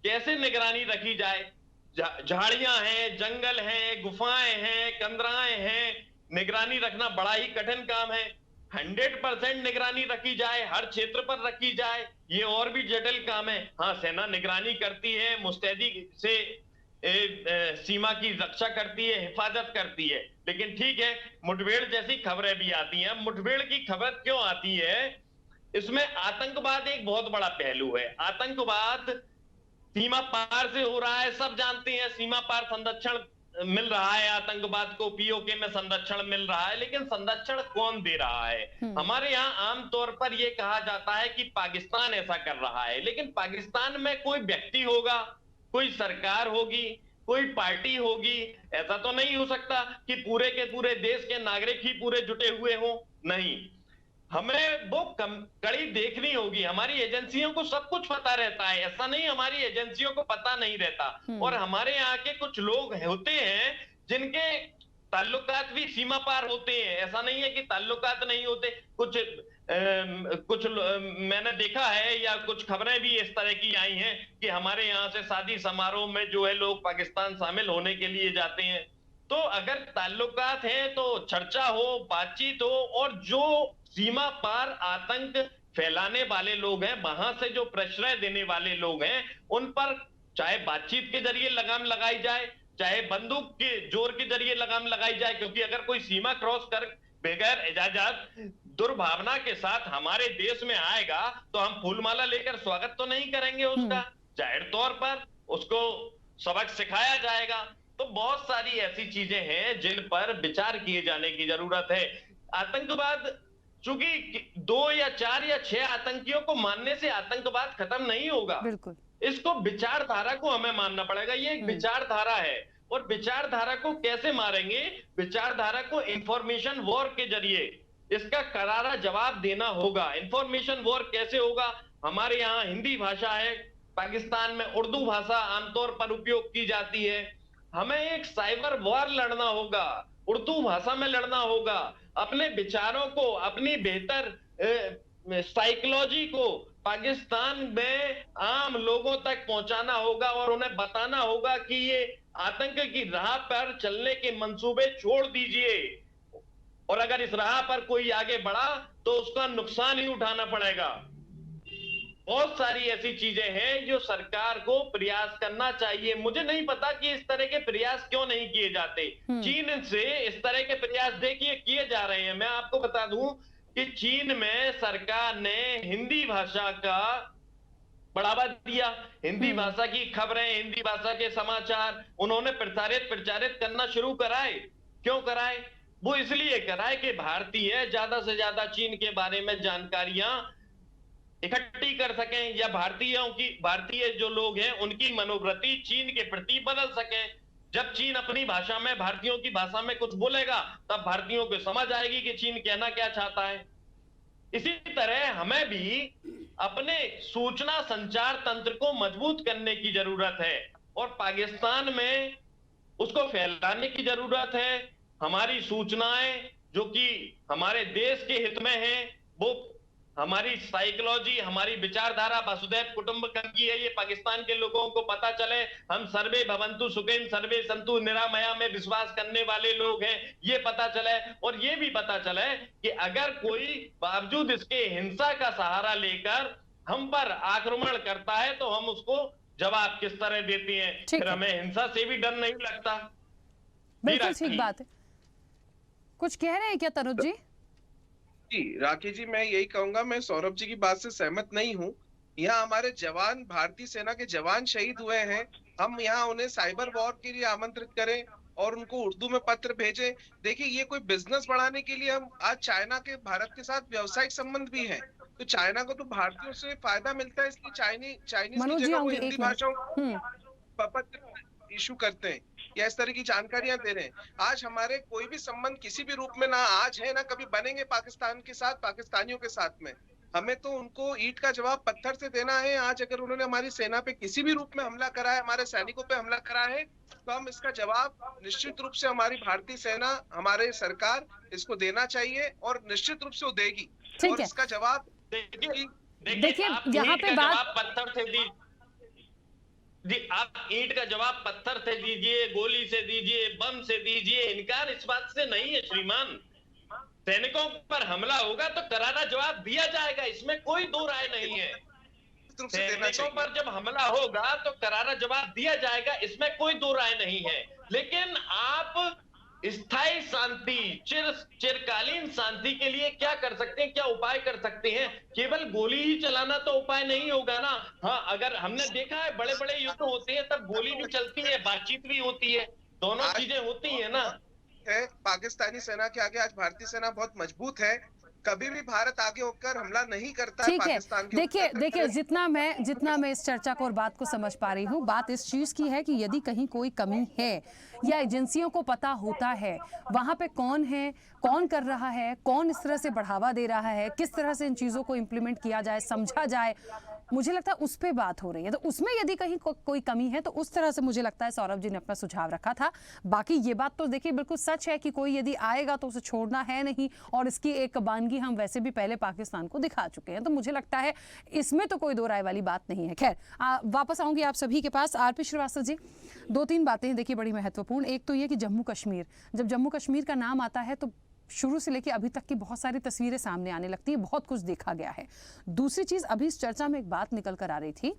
कैसे निगरानी रखी जाए। झाड़ियां हैं, जंगल हैं, गुफाएं हैं, कंदराएं हैं, निगरानी रखना बड़ा ही कठिन काम है। 100% निगरानी रखी जाए, हर क्षेत्र पर रखी जाए, ये और भी जटिल काम है। हाँ, सेना निगरानी करती है, मुस्तैदी से सीमा की रक्षा करती है, हिफाजत करती है, लेकिन ठीक है, मुठभेड़ जैसी खबरें भी आती हैं। मुठभेड़ की खबर क्यों आती है? इसमें आतंकवाद एक बहुत बड़ा पहलू है। आतंकवाद सीमा पार से हो रहा है, सब जानते हैं। सीमा पार संरक्षण मिल रहा है, आतंकवाद को पीओके में संरक्षण मिल रहा है, लेकिन संरक्षण कौन दे रहा है? हमारे यहाँ आमतौर पर यह कहा जाता है कि पाकिस्तान ऐसा कर रहा है, लेकिन पाकिस्तान में कोई व्यक्ति होगा, कोई सरकार होगी, कोई पार्टी होगी। ऐसा तो नहीं हो सकता कि पूरे के पूरे देश के नागरिक ही पूरे जुटे हुए हों। नहीं, हमें वो कड़ी देखनी होगी। हमारी एजेंसियों को सब कुछ पता रहता है, ऐसा नहीं हमारी एजेंसियों को पता नहीं रहता। और हमारे यहाँ के कुछ लोग होते हैं जिनके ताल्लुकात भी सीमा पार होते हैं, ऐसा नहीं है कि ताल्लुकात नहीं होते। कुछ मैंने देखा है या कुछ खबरें भी इस तरह की आई हैं कि हमारे यहाँ से शादी समारोह में जो है लोग पाकिस्तान शामिल होने के लिए जाते हैं। तो अगर ताल्लुकात हैं तो चर्चा हो, बातचीत हो, और जो सीमा पार आतंक फैलाने वाले लोग हैं, वहां से जो प्रश्रय देने वाले लोग हैं, उन पर चाहे बातचीत के जरिए लगाम लगाई जाए, चाहे बंदूक के जोर के जरिए लगाम लगाई जाए। क्योंकि अगर कोई सीमा क्रॉस कर बगैर इजाजत दुर्भावना के साथ हमारे देश में आएगा तो हम फूलमाला लेकर स्वागत तो नहीं करेंगे उसका, जाहिर तौर पर उसको सबक सिखाया जाएगा। तो बहुत सारी ऐसी चीजें हैं जिन पर विचार किए जाने की जरूरत है। आतंकवाद, चूंकि 2 या 4 या 6 आतंकियों को मानने से आतंकवाद खत्म नहीं होगा। बिल्कुल, इसको विचारधारा को हमें मानना पड़ेगा। ये एक विचारधारा है, और विचारधारा को कैसे मारेंगे? विचारधारा को इंफॉर्मेशन वॉर के जरिए इसका करारा जवाब देना होगा। इंफॉर्मेशन वॉर कैसे होगा? हमारे यहाँ हिंदी भाषा है, पाकिस्तान में उर्दू भाषा आमतौर पर उपयोग की जाती है। हमें एक साइबर वॉर लड़ना होगा, उर्दू भाषा में लड़ना होगा। अपने विचारों को, अपनी बेहतर साइकोलॉजी को पाकिस्तान में आम लोगों तक पहुंचाना होगा और उन्हें बताना होगा कि ये आतंक की राह पर चलने के मंसूबे छोड़ दीजिए, और अगर इस राह पर कोई आगे बढ़ा तो उसका नुकसान ही उठाना पड़ेगा। बहुत सारी ऐसी चीजें हैं जो सरकार को प्रयास करना चाहिए। मुझे नहीं पता कि इस तरह के प्रयास क्यों नहीं किए जाते। चीन से इस तरह के प्रयास देखिए किए जा रहे हैं। मैं आपको बता दूं कि चीन में सरकार ने हिंदी भाषा का बढ़ावा दिया। हिंदी भाषा की खबरें, हिंदी भाषा के समाचार उन्होंने प्रचारित करना शुरू कराए। क्यों कराए? वो इसलिए कराए कि भारतीय ज्यादा से ज्यादा चीन के बारे में जानकारियां इकट्ठी कर सकें, या भारतीय जो लोग हैं उनकी मनोवृत्ति चीन के प्रति बदल सके। जब चीन अपनी भाषा में, भारतीयों की भाषा में कुछ बोलेगा, तब भारतीयों को समझ आएगी कि चीन कहना क्या चाहता है। इसी तरह हमें भी अपने सूचना संचार तंत्र को मजबूत करने की जरूरत है और पाकिस्तान में उसको फैलाने की जरूरत है। हमारी सूचनाएं जो कि हमारे देश के हित में हैं, वो हमारी साइकोलॉजी, हमारी विचारधारा वसुधैव कुटुंबकम की है, ये पाकिस्तान के लोगों को पता चले। हम सर्वे भवन्तु सुखिन सर्वे सन्तु निरामया में विश्वास करने वाले लोग हैं, ये पता चले। और ये भी पता चले कि अगर कोई बावजूद इसके हिंसा का सहारा लेकर हम पर आक्रमण करता है तो हम उसको जवाब किस तरह देती हैं। फिर हमें हिंसा से भी डर नहीं लगता। बिल्कुल ठीक बात है। कुछ कह रहे हैं क्या तनुज जी? जी राकेश जी, मैं यही कहूंगा, मैं सौरभ जी की बात से सहमत नहीं हूँ। यहाँ हमारे जवान, भारतीय सेना के जवान शहीद हुए हैं। हम यहाँ उन्हें साइबर वॉर के लिए आमंत्रित करें और उनको उर्दू में पत्र भेजें। देखिए, ये कोई बिजनेस बढ़ाने के लिए हम आज चाइना के भारत के साथ व्यावसायिक संबंध भी हैं, तो चाइना को तो भारतीयों से फायदा मिलता है, इसलिए चाइनीज की जगह वो हिंदी भाषाओं पत्र इशू करते हैं या इस तरह की जानकारियां दे रहे हैं। आज हमारे कोई भी संबंध किसी भी रूप में ना आज है ना कभी बनेंगे पाकिस्तान के साथ, पाकिस्तानियों के साथ में। हमें तो उनको ईंट का जवाब पत्थर से देना है। आज अगर उन्होंने हमारी सेना पे किसी भी रूप में हमला करा है, हमारे सैनिकों पे हमला करा है, तो हम इसका जवाब निश्चित रूप से हमारी भारतीय सेना, हमारे सरकार इसको देना चाहिए और निश्चित रूप से वो देगी। और इसका जवाब देखिए, यहाँ पे बात पत्थर से दी जी, आप ईंट का जवाब पत्थर से दीजिए, गोली से दीजिए, बम से दीजिए, इनकार इस बात से नहीं है श्रीमान। सैनिकों पर हमला होगा तो करारा जवाब दिया जाएगा, इसमें कोई दो राय नहीं है। सैनिकों पर जब हमला होगा तो करारा जवाब दिया जाएगा, इसमें कोई दो राय नहीं है। लेकिन आप स्थायी शांति, चिरकालीन शांति के लिए क्या कर सकते हैं, क्या उपाय कर सकते हैं? केवल गोली ही चलाना तो उपाय नहीं होगा ना। हाँ, अगर हमने देखा है बड़े बड़े युद्ध होते हैं तब गोली भी चलती है, बातचीत भी होती है, दोनों चीजें होती है ना। है पाकिस्तानी सेना के आगे आज भारतीय सेना बहुत मजबूत है। कभी भी भारत आगे होकर हमला नहीं करता है पाकिस्तान के। देखिए जितना मैं इस चर्चा को और बात को समझ पा रही हूँ, बात इस चीज की है कि यदि कहीं कोई कमी है या एजेंसियों को पता होता है वहां पे कौन है, कौन कर रहा है, कौन इस तरह से बढ़ावा दे रहा है, किस तरह से इन चीजों को इम्प्लीमेंट किया जाए, समझा जाए, मुझे लगता है उस पे बात हो रही है। तो उसमें यदि कहीं कोई कमी है तो उस तरह से मुझे लगता है सौरभ जी ने अपना सुझाव रखा था। बाकी ये बात तो देखिए बिल्कुल सच है कि कोई यदि आएगा तो उसे छोड़ना है नहीं, और इसकी एक कबानगी हम वैसे भी पहले पाकिस्तान को दिखा चुके हैं, तो मुझे लगता है इसमें तो कोई दो राय वाली बात नहीं है। खैर, वापस आऊंगी आप सभी के पास। आरपी श्रीवास्तव जी, दो तीन बातें हैं देखिए बड़ी महत्वपूर्ण। एक तो ये कि जम्मू कश्मीर, जब जम्मू कश्मीर का नाम आता है तो शुरू से लेकर अभी तक की बहुत सारी तस्वीरें सामने आने लगती हैं, बहुत कुछ देखा गया है। दूसरी चीज, अभी इस चर्चा में एक बात निकल कर आ रही थी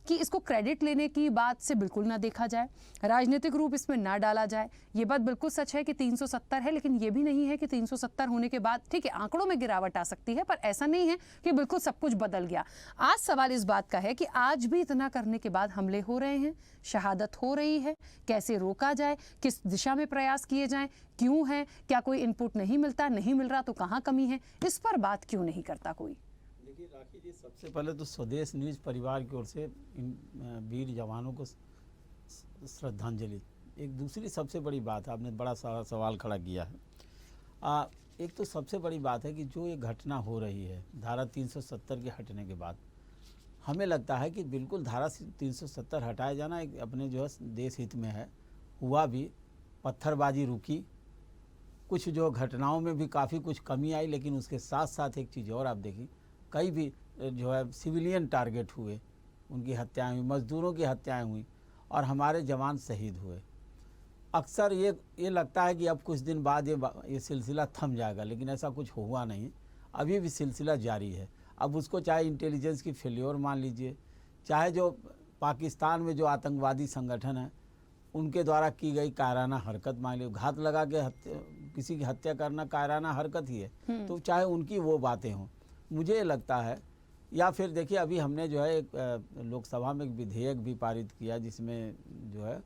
कि इसको क्रेडिट लेने की बात से बिल्कुल ना देखा जाए, राजनीतिक रूप इसमें ना डाला जाए। ये बात बिल्कुल सच है कि 370 है, लेकिन ये भी नहीं है कि 370 होने के बाद ठीक है आंकड़ों में गिरावट आ सकती है, पर ऐसा नहीं है कि बिल्कुल सब कुछ बदल गया। आज सवाल इस बात का है कि आज भी इतना करने के बाद हमले हो रहे हैं, शहादत हो रही है, कैसे रोका जाए, किस दिशा में प्रयास किए जाएं, क्यों है, क्या कोई इनपुट नहीं मिलता, नहीं मिल रहा तो कहाँ कमी है, इस पर बात क्यों नहीं करता कोई? देखिए राखी जी, सबसे पहले तो स्वदेश न्यूज़ परिवार की ओर से इन वीर जवानों को श्रद्धांजलि। एक दूसरी सबसे बड़ी बात, आपने बड़ा सारा सवाल खड़ा किया है। एक तो सबसे बड़ी बात है कि जो ये घटना हो रही है धारा 370 के हटने के बाद, हमें लगता है कि बिल्कुल धारा 370 हटाया जाना एक अपने जो है देश हित में है। हुआ भी, पत्थरबाजी रुकी, कुछ जो घटनाओं में भी काफ़ी कुछ कमी आई, लेकिन उसके साथ साथ एक चीज़ और आप देखिए, कई भी जो है सिविलियन टारगेट हुए, उनकी हत्याएं हुई, मज़दूरों की हत्याएं हुई और हमारे जवान शहीद हुए। अक्सर ये लगता है कि अब कुछ दिन बाद ये सिलसिला थम जाएगा, लेकिन ऐसा कुछ हुआ नहीं, अभी भी सिलसिला जारी है। अब उसको चाहे इंटेलिजेंस की फेल्योर मान लीजिए, चाहे जो पाकिस्तान में जो आतंकवादी संगठन है उनके द्वारा की गई कायराना हरकत मान लीजिए, घात लगा के किसी की हत्या करना कायराना हरकत ही है, तो चाहे उनकी वो बातें हों। मुझे लगता है या फिर देखिए अभी हमने जो है एक लोकसभा में एक विधेयक भी पारित किया जिसमें जो है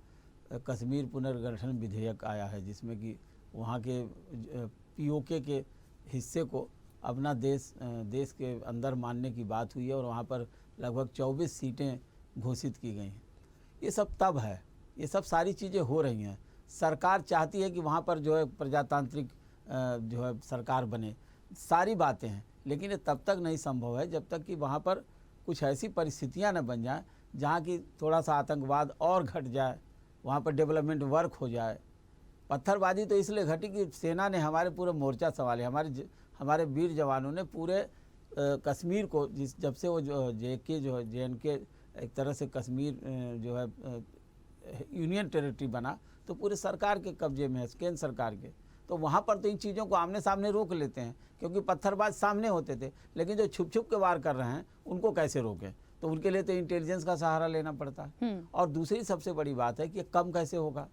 कश्मीर पुनर्गठन विधेयक आया है, जिसमें कि वहाँ के पीओके के हिस्से को अपना देश के अंदर मानने की बात हुई है और वहाँ पर लगभग 24 सीटें घोषित की गई हैं। ये सब तब है, ये सब सारी चीज़ें हो रही हैं। सरकार चाहती है कि वहाँ पर जो है प्रजातांत्रिक जो है सरकार बने, सारी बातें हैं, लेकिन ये तब तक नहीं संभव है जब तक कि वहाँ पर कुछ ऐसी परिस्थितियाँ न बन जाएं जहाँ की थोड़ा सा आतंकवाद और घट जाए, वहाँ पर डेवलपमेंट वर्क हो जाए। पत्थरबाजी तो इसलिए घटी कि सेना ने हमारे पूरे मोर्चा संभाले, हमारे वीर जवानों ने पूरे कश्मीर को जब से वो JNK एक तरह से कश्मीर जो है यूनियन टेरिटरी बना तो पूरे सरकार के कब्जे में है, केंद्र सरकार के। तो वहाँ पर तो इन चीज़ों को आमने सामने रोक लेते हैं क्योंकि पत्थरबाज सामने होते थे, लेकिन जो छुप छुप के वार कर रहे हैं उनको कैसे रोकें, तो उनके लिए तो इंटेलिजेंस का सहारा लेना पड़ता है। और दूसरी सबसे बड़ी बात है कि कम कैसे होगा।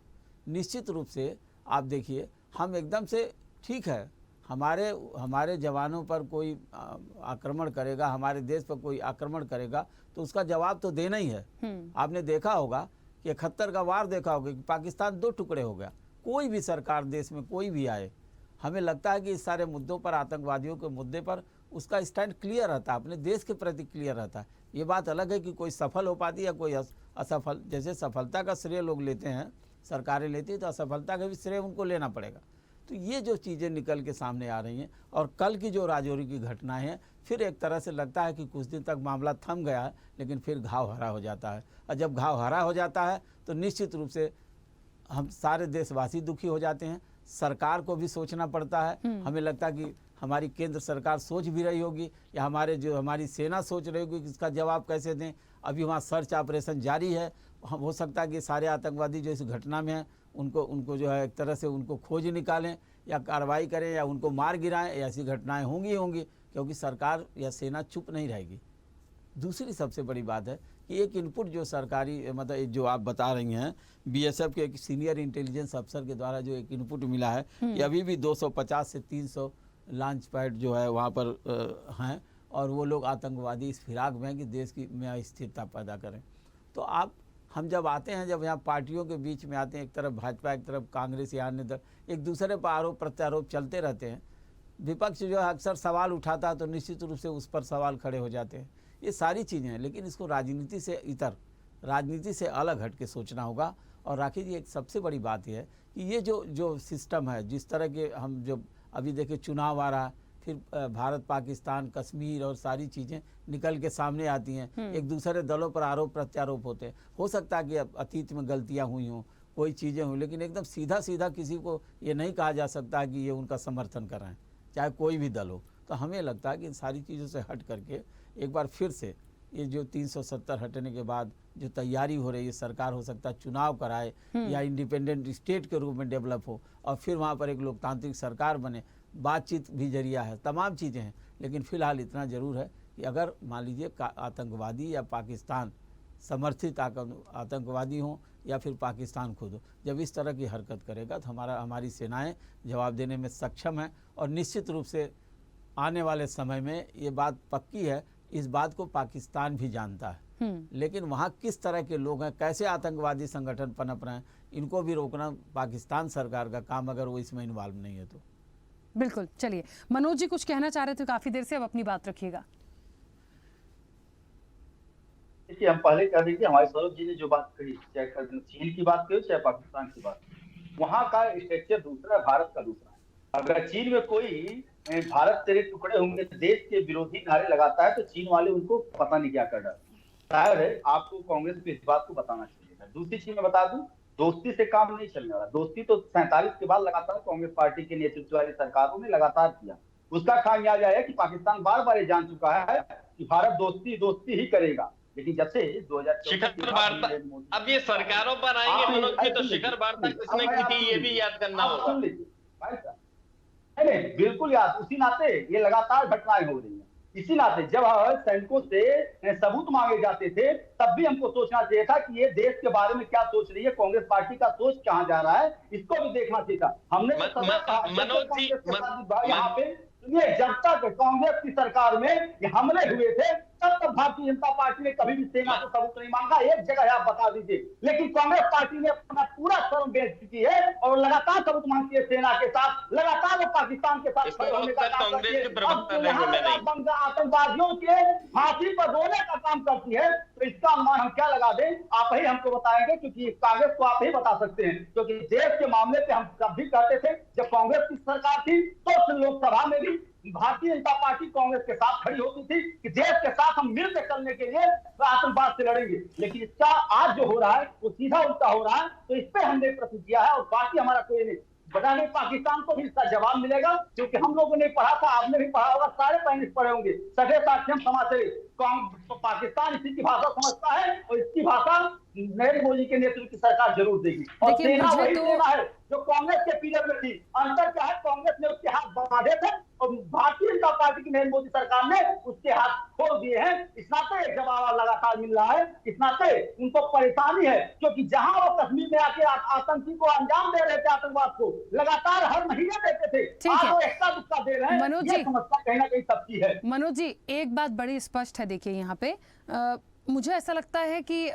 निश्चित रूप से आप देखिए, हम एकदम से ठीक है, हमारे जवानों पर कोई आक्रमण करेगा, हमारे देश पर कोई आक्रमण करेगा तो उसका जवाब तो देना ही है। आपने देखा होगा कि 71 का वार देखा होगा कि पाकिस्तान 2 टुकड़े हो गया। कोई भी सरकार देश में कोई भी आए, हमें लगता है कि इस सारे मुद्दों पर, आतंकवादियों के मुद्दे पर उसका स्टैंड क्लियर रहता है, अपने देश के प्रति क्लियर रहता है। ये बात अलग है कि कोई सफल हो पाती है या कोई असफल। जैसे सफलता का श्रेय लोग लेते हैं, सरकारें लेती है, तो असफलता का भी श्रेय उनको लेना पड़ेगा। तो ये जो चीज़ें निकल के सामने आ रही हैं और कल की जो राजौरी की घटनाएं हैं, फिर एक तरह से लगता है कि कुछ दिन तक मामला थम गया है, लेकिन फिर घाव हरा हो जाता है। और जब घाव हरा हो जाता है तो निश्चित रूप से हम सारे देशवासी दुखी हो जाते हैं, सरकार को भी सोचना पड़ता है। हमें लगता है कि हमारी केंद्र सरकार सोच भी रही होगी या हमारी सेना सोच रही होगी कि इसका जवाब कैसे दें। अभी वहाँ सर्च ऑपरेशन जारी है, हो सकता है कि सारे आतंकवादी जो इस घटना में हैं उनको जो है एक तरह से उनको खोज निकालें या कार्रवाई करें या उनको मार गिराएं। ऐसी घटनाएं होंगी क्योंकि सरकार या सेना चुप नहीं रहेगी। दूसरी सबसे बड़ी बात है कि एक इनपुट जो सरकारी मतलब जो आप बता रही हैं, BSF के एक सीनियर इंटेलिजेंस अफसर के द्वारा जो एक इनपुट मिला है कि अभी भी 250 से 300 लॉन्च पैड जो है वहाँ पर हैं और वो लोग आतंकवादी इस फिराक में हैं कि देश में अस्थिरता पैदा करें। तो हम जब आते हैं, जब यहाँ पार्टियों के बीच में आते हैं, एक तरफ भाजपा एक तरफ कांग्रेस या अन्य दल, एक दूसरे पर आरोप प्रत्यारोप चलते रहते हैं। विपक्ष जो है अक्सर सवाल उठाता है तो निश्चित रूप से उस पर सवाल खड़े हो जाते हैं। ये सारी चीज़ें हैं, लेकिन इसको राजनीति से अलग हट के सोचना होगा। और राखी जी, एक सबसे बड़ी बात यह है कि ये जो सिस्टम है, जिस तरह के हम जब अभी देखें चुनाव आ रहा, फिर भारत पाकिस्तान कश्मीर और सारी चीज़ें निकल के सामने आती हैं, एक दूसरे दलों पर आरोप प्रत्यारोप होते हैं। हो सकता है कि अतीत में गलतियां हुई हों, कोई चीज़ें हुई, लेकिन एकदम सीधा किसी को ये नहीं कहा जा सकता कि ये उनका समर्थन कर रहे हैं, चाहे कोई भी दल हो। तो हमें लगता है कि इन सारी चीज़ों से हट करके एक बार फिर से ये जो 370 हटने के बाद जो तैयारी हो रही है, सरकार हो सकता है चुनाव कराए या इंडिपेंडेंट स्टेट के रूप में डेवलप हो और फिर वहाँ पर एक लोकतांत्रिक सरकार बने। बातचीत भी जरिया है, तमाम चीज़ें हैं, लेकिन फ़िलहाल इतना ज़रूर है कि अगर मान लीजिए आतंकवादी या पाकिस्तान समर्थित आतंकवादी हों या फिर पाकिस्तान खुद हो, जब इस तरह की हरकत करेगा तो हमारी सेनाएं जवाब देने में सक्षम हैं। और निश्चित रूप से आने वाले समय में ये बात पक्की है, इस बात को पाकिस्तान भी जानता है, लेकिन वहाँ किस तरह के लोग हैं, कैसे आतंकवादी संगठन पनप रहे हैं, इनको भी रोकना पाकिस्तान सरकार का काम, अगर वो इसमें इन्वॉल्व नहीं है तो। बिल्कुल। चलिए, मनोज जी कुछ कहना चाह रहे थे काफी देर से, अब अपनी बात रखिएगा। देखिए, हम पहले कह रहे थे, हमारे सौरभ जी ने जो बात कही, चाहे चीन की बात कही चाहे पाकिस्तान की बात, वहाँ का स्ट्रक्चर दूसरा है, भारत का दूसरा है। अगर चीन में कोई भारत तेरे टुकड़े होंगे देश के विरोधी नारे लगाता है तो चीन वाले उनको पता नहीं क्या कर डालते। शायद है आपको कांग्रेस को इस बात को बताना चाहिए था। दूसरी चीज मैं बता दूं, दोस्ती से काम नहीं चलने वाला। दोस्ती तो 47 के बाद लगातार कांग्रेस पार्टी के नेतृत्व वाली सरकारों ने लगातार किया। उसका खामियाजा है कि पाकिस्तान बार बार ये जान चुका है कि भारत दोस्ती ही करेगा, लेकिन जब से 2014 अब ये सरकारों पर आएंगे मनोज जी, तो शिखर वार्ता किसने की थी ये भी याद करना होगा। नहीं, बिल्कुल याद। उसी नाते ये लगातार घटनाएं हो रही हैं। इसी नाते जब सैनिकों से सबूत मांगे जाते थे तब भी हमको सोचना चाहिए था कि ये देश के बारे में क्या सोच रही है, कांग्रेस पार्टी का सोच कहां जा रहा है, इसको भी देखना चाहिए था। हमने मनोज जी यहाँ पे सुनिए, जब तक कांग्रेस की सरकार में ये हमले हुए थे तब तक भारतीय जनता पार्टी ने कभी भी सेना से सबूत नहीं मांगा। एक जगह आप बता दीजिए। लेकिन कांग्रेस पार्टी ने अपना पूरा शर्म बेच चुकी है और लगातार सबूत मांगती है सेना के साथ, लगातार वो पाकिस्तान के साथ खड़े होने का काम करती है, आतंकवादियों के फांसी पर रोने का काम करती है। तो इसका अनुमान हम क्या लगा दें, आप ही हमको बताएंगे, क्योंकि कांग्रेस को आप ही बता सकते हैं। क्योंकि देश के मामले पे हम कभी कहते थे, जब कांग्रेस की सरकार थी तो लोकसभा में भी भारतीय जनता पार्टी कांग्रेस के साथ खड़ी होती थी कि देश के साथ हम मिलकर चलने के लिए आतंकवाद से लड़ेंगे। लेकिन इसका आज जो हो रहा है वो सीधा उल्टा हो रहा है। तो इस पे हमने प्रतिक्रिया है और बाकी हमारा कोई नहीं बता नहीं। पाकिस्तान को भी इसका जवाब मिलेगा, क्योंकि हम लोगों ने पढ़ा था, आपने भी पढ़ा होगा, सारे पैनिक पढ़े होंगे, सगे साथी हम समाज से। पाकिस्तान इसी की भाषा समझता है और इसकी भाषा नरेंद्र मोदी के नेतृत्व की सरकार जरूर देगी। और सेना वही सेना है जो कांग्रेस के पीरियड में थी। अंतर क्या है, कांग्रेस ने उसके हाथ बांधे थे और भारतीय जनता पार्टी की नरेंद्र मोदी सरकार ने उसके हाथ खोल दिए हैं। इस नाते एक जवाब लगातार मिल रहा है। इस नाते उनको परेशानी है, क्योंकि जहां वो कश्मीर में आके आतंकी को अंजाम दे रहे थे, आतंकवाद को लगातार हर महीने देते थे, आज वो एक्स्ट्रा दुक्का दे रहे हैं। ये समस्या कहीं ना कहीं सबकी है। मनोज जी, एक बात बड़ी स्पष्ट है, देखिए यहाँ पे मुझे ऐसा लगता है कि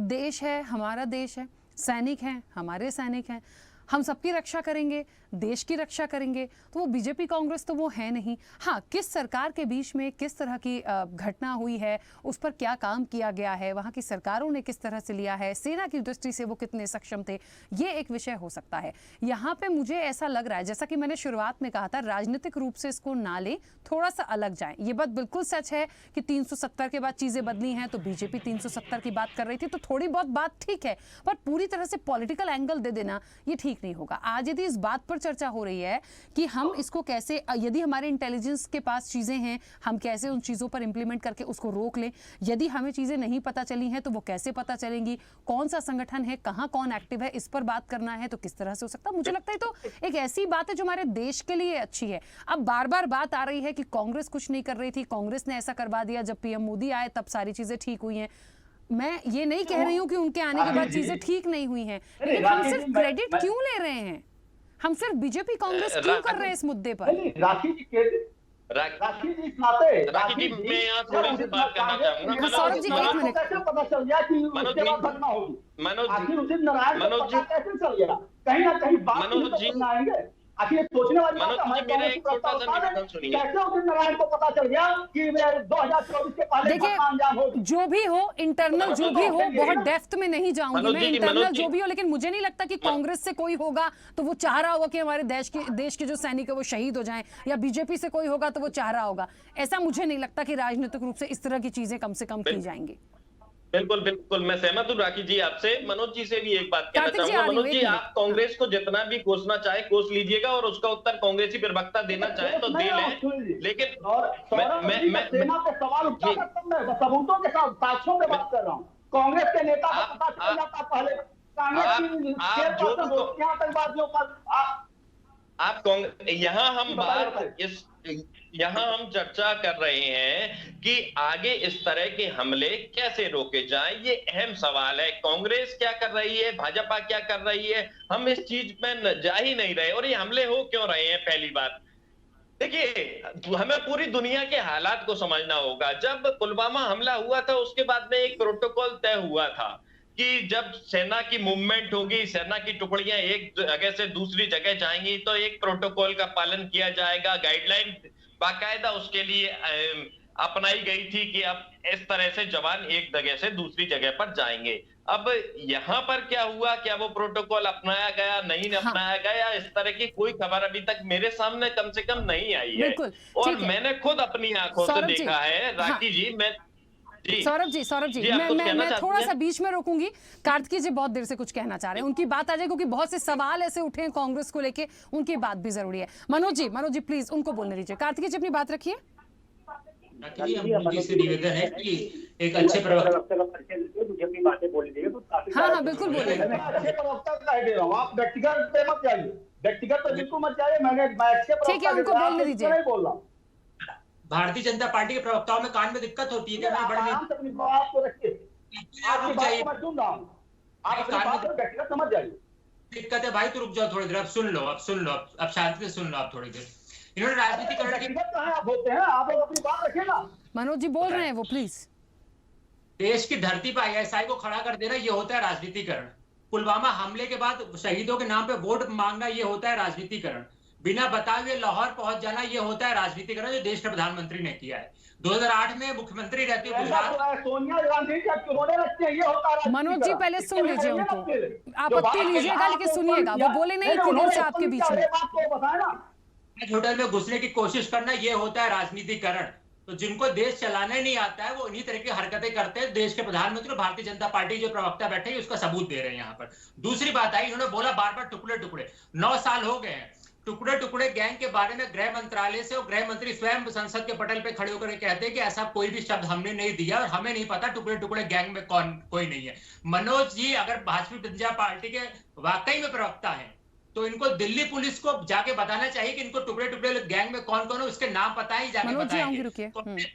देश है, हमारा देश है, सैनिक हैं, हमारे सैनिक हैं, हम सबकी रक्षा करेंगे, देश की रक्षा करेंगे। तो वो बीजेपी कांग्रेस तो वो है नहीं। हाँ, किस सरकार के बीच में किस तरह की घटना हुई है, उस पर क्या काम किया गया है, वहाँ की सरकारों ने किस तरह से लिया है, सेना की दृष्टि से वो कितने सक्षम थे, ये एक विषय हो सकता है। यहाँ पे मुझे ऐसा लग रहा है, जैसा कि मैंने शुरुआत में कहा था, राजनीतिक रूप से इसको ना ले, थोड़ा सा अलग जाए। ये बात बिल्कुल सच है कि 370 के बाद चीजें बदली हैं, तो बीजेपी 370 की बात कर रही थी, तो थोड़ी बहुत बात ठीक है, पर पूरी तरह से पॉलिटिकल एंगल दे देना ये ठीक नहीं होगा। आज यदि इस बात पर चर्चा हो रही है कि हम इसको कैसे, यदि हमारे इंटेलिजेंस के पास चीजें हैं, हम कैसे उन चीजों पर इंप्लीमेंट करके उसको रोक लें। यदि हमें चीजें नहीं पता चली हैं तो वो कैसे पता चलेंगी, कौन सा संगठन है, कहां कौन एक्टिव है, इस पर बात करना है तो किस तरह से हो सकता है। मुझे लगता है तो एक ऐसी बात है जो हमारे देश के लिए अच्छी है। अब बार बार बात आ रही है कि कांग्रेस कुछ नहीं कर रही थी, कांग्रेस ने ऐसा करवा दिया, जब पीएम मोदी आए तब सारी चीजें ठीक हुई हैं। मैं ये नहीं कह रही हूं कि उनके आने के बाद चीजें ठीक नहीं हुई हैं, लेकिन हम सिर्फ क्रेडिट क्यों ले रहे हैं, हम सिर्फ बीजेपी कांग्रेस क्यों कर रहे हैं इस मुद्दे पर? राखी जी इस नाते मैं यहाँ थोड़ी सी बात करना चाहूंगा। सौरभ जी, एक मिनट। कैसे पता चल गया कि उसके बाद घटना होगी? आखिर उदित नारायण को पता कैसे चल गया? कहीं ना कहीं बात तो आएंगे। आखिर सोचने वाली बात है, कैसे उदित नारायण को पता चल गया कि 2024 के पहले अंजाम होगी? जो भी हो, इंटरनल जो भी हो, बहुत डेप्थ में नहीं जाऊंगी मैं, इंटरनल जो भी हो, लेकिन मुझे नहीं लगता कि कांग्रेस से कोई होगा तो वो चाह रहा होगा कि हमारे देश के जो सैनिक है वो शहीद हो जाएं, या बीजेपी से कोई होगा तो वो चाह रहा होगा। ऐसा मुझे नहीं लगता कि राजनीतिक रूप से इस तरह की चीजें कम से कम की जाएंगी। बिल्कुल बिल्कुल, मैं सहमत हूँ राखी जी आपसे। मनोज जी से भी एक बात कहना चाहूंगा। मनोज जी, आप कांग्रेस को जितना भी कोसना चाहे कोस लीजिएगा, और उसका उत्तर कांग्रेसी प्रवक्ता देना चाहे तो दे लें, लेकिन सवाल उठा सबूतों के साथ, साक्ष्यों पे बात कर रहा हूँ। कांग्रेस के नेता को पता चल जाता पहले, यहाँ हम चर्चा कर रहे हैं कि आगे इस तरह के हमले कैसे रोके जाएं, ये अहम सवाल है। कांग्रेस क्या कर रही है, भाजपा क्या कर रही है, हम इस चीज में जा ही नहीं रहे। और ये हमले हो क्यों रहे हैं? पहली बात देखिए, हमें पूरी दुनिया के हालात को समझना होगा। जब पुलवामा हमला हुआ था उसके बाद में एक प्रोटोकॉल तय हुआ था कि जब सेना की मूवमेंट होगी, सेना की टुकड़ियां एक जगह से दूसरी जगह जाएंगी, तो एक प्रोटोकॉल का पालन किया जाएगा। गाइडलाइन बाकायदा उसके लिए अपनाई गई थी कि अब इस तरह से जवान एक जगह से दूसरी जगह पर जाएंगे। अब यहाँ पर क्या हुआ, क्या वो प्रोटोकॉल अपनाया गया, नहीं अपनाया गया, इस तरह की कोई खबर अभी तक मेरे सामने कम से कम नहीं आई है। और मैंने खुद अपनी आंखों से देखा है राखी जी। मैं सौरभ जी मैं थोड़ा सा बीच में रोकूंगी। कार्तिकी जी बहुत देर से कुछ कहना चाह रहे हैं, उनकी बात आ जाए, क्योंकि बहुत से सवाल ऐसे उठे हैं कांग्रेस को लेके, उनकी बात भी जरूरी है। मनोज जी प्लीज उनको बोलने दीजिए। कार्तिकी जी अपनी बात रखिए। मोदी से निवेदन है कि एक अच्छे प्रवक्ता का परिचय दीजिए, मुझे अपनी बातें बोलने दीजिए। तो हाँ बिल्कुल बोलिए। अच्छे प्रवक्ता का दे रहा हूँ, आप व्यक्तिगत पे मत जाइए, व्यक्तिगत पे बिल्कुल मत जाइए। मैं अच्छे ठीक है, उनको बोलने दीजिए। नहीं बोल रहा। भारतीय जनता पार्टी के प्रवक्ताओं में कान में दिक्कत होती है, अपनी बात को रखिए, आपकी बात को मैं सुन रहा हूँ, आप अपनी बात को व्यक्तिगत समझ जाइए। दिक्कत है भाई, तो रुक जाओ थोड़ी देर, अब सुन लो, अब शांति से सुन लो आप थोड़ी देर। इन्होंने राजनीति करने की आप होते हैं, आप लोग अपनी बात रखिए ना। मनोज जी बोल रहे हैं वो, प्लीज। देश की धरती पर आईएसआई को खड़ा कर देना, ये होता है राजनीतिकरण। पुलवामा हमले के बाद शहीदों के नाम पे वोट मांगना, ये होता है राजनीतिकरण। बिना बताए हुए लाहौर पहुंच जाना, ये होता है राजनीतिकरण, जो देश के प्रधानमंत्री ने किया है। 2008 में मुख्यमंत्री रहते हुए गुजरात, सोनिया गांधी जब रोने लगते हैं, ये होता है। मनोज जी पहले सुन लीजिए उनको, आपत्ति लीजिएगा लेकिन सुनिएगा, वो बोले नहीं इतनी देर से आपके बीच में। होटल में घुसने की कोशिश करना, ये होता है राजनीतिकरण। तो जिनको देश चलाने नहीं आता है वो इन्हीं तरह की हरकतें करते हैं। देश के प्रधानमंत्री और भारतीय जनता पार्टी जो प्रवक्ता बैठे हैं उसका सबूत दे रहे हैं यहाँ पर। दूसरी बात आई, इन्होंने बोला बार बार टुकड़े टुकड़े, 9 साल हो गए हैं। टुकड़े टुकड़े गैंग के बारे में गृह मंत्रालय से और गृह मंत्री स्वयं संसद के पटल पे खड़े होकर कहते हैं कि ऐसा कोई भी शब्द हमने नहीं दिया और हमें नहीं पता टुकड़े टुकड़े गैंग में कोई नहीं है। मनोज जी अगर भारतीय जनता पार्टी के वाकई में प्रवक्ता है तो इनको दिल्ली पुलिस को जाके बताना चाहिए कि इनको टुकड़े टुकड़े गैंग में कौन कौन है, उसके नाम पता है, जाके बताएंगे।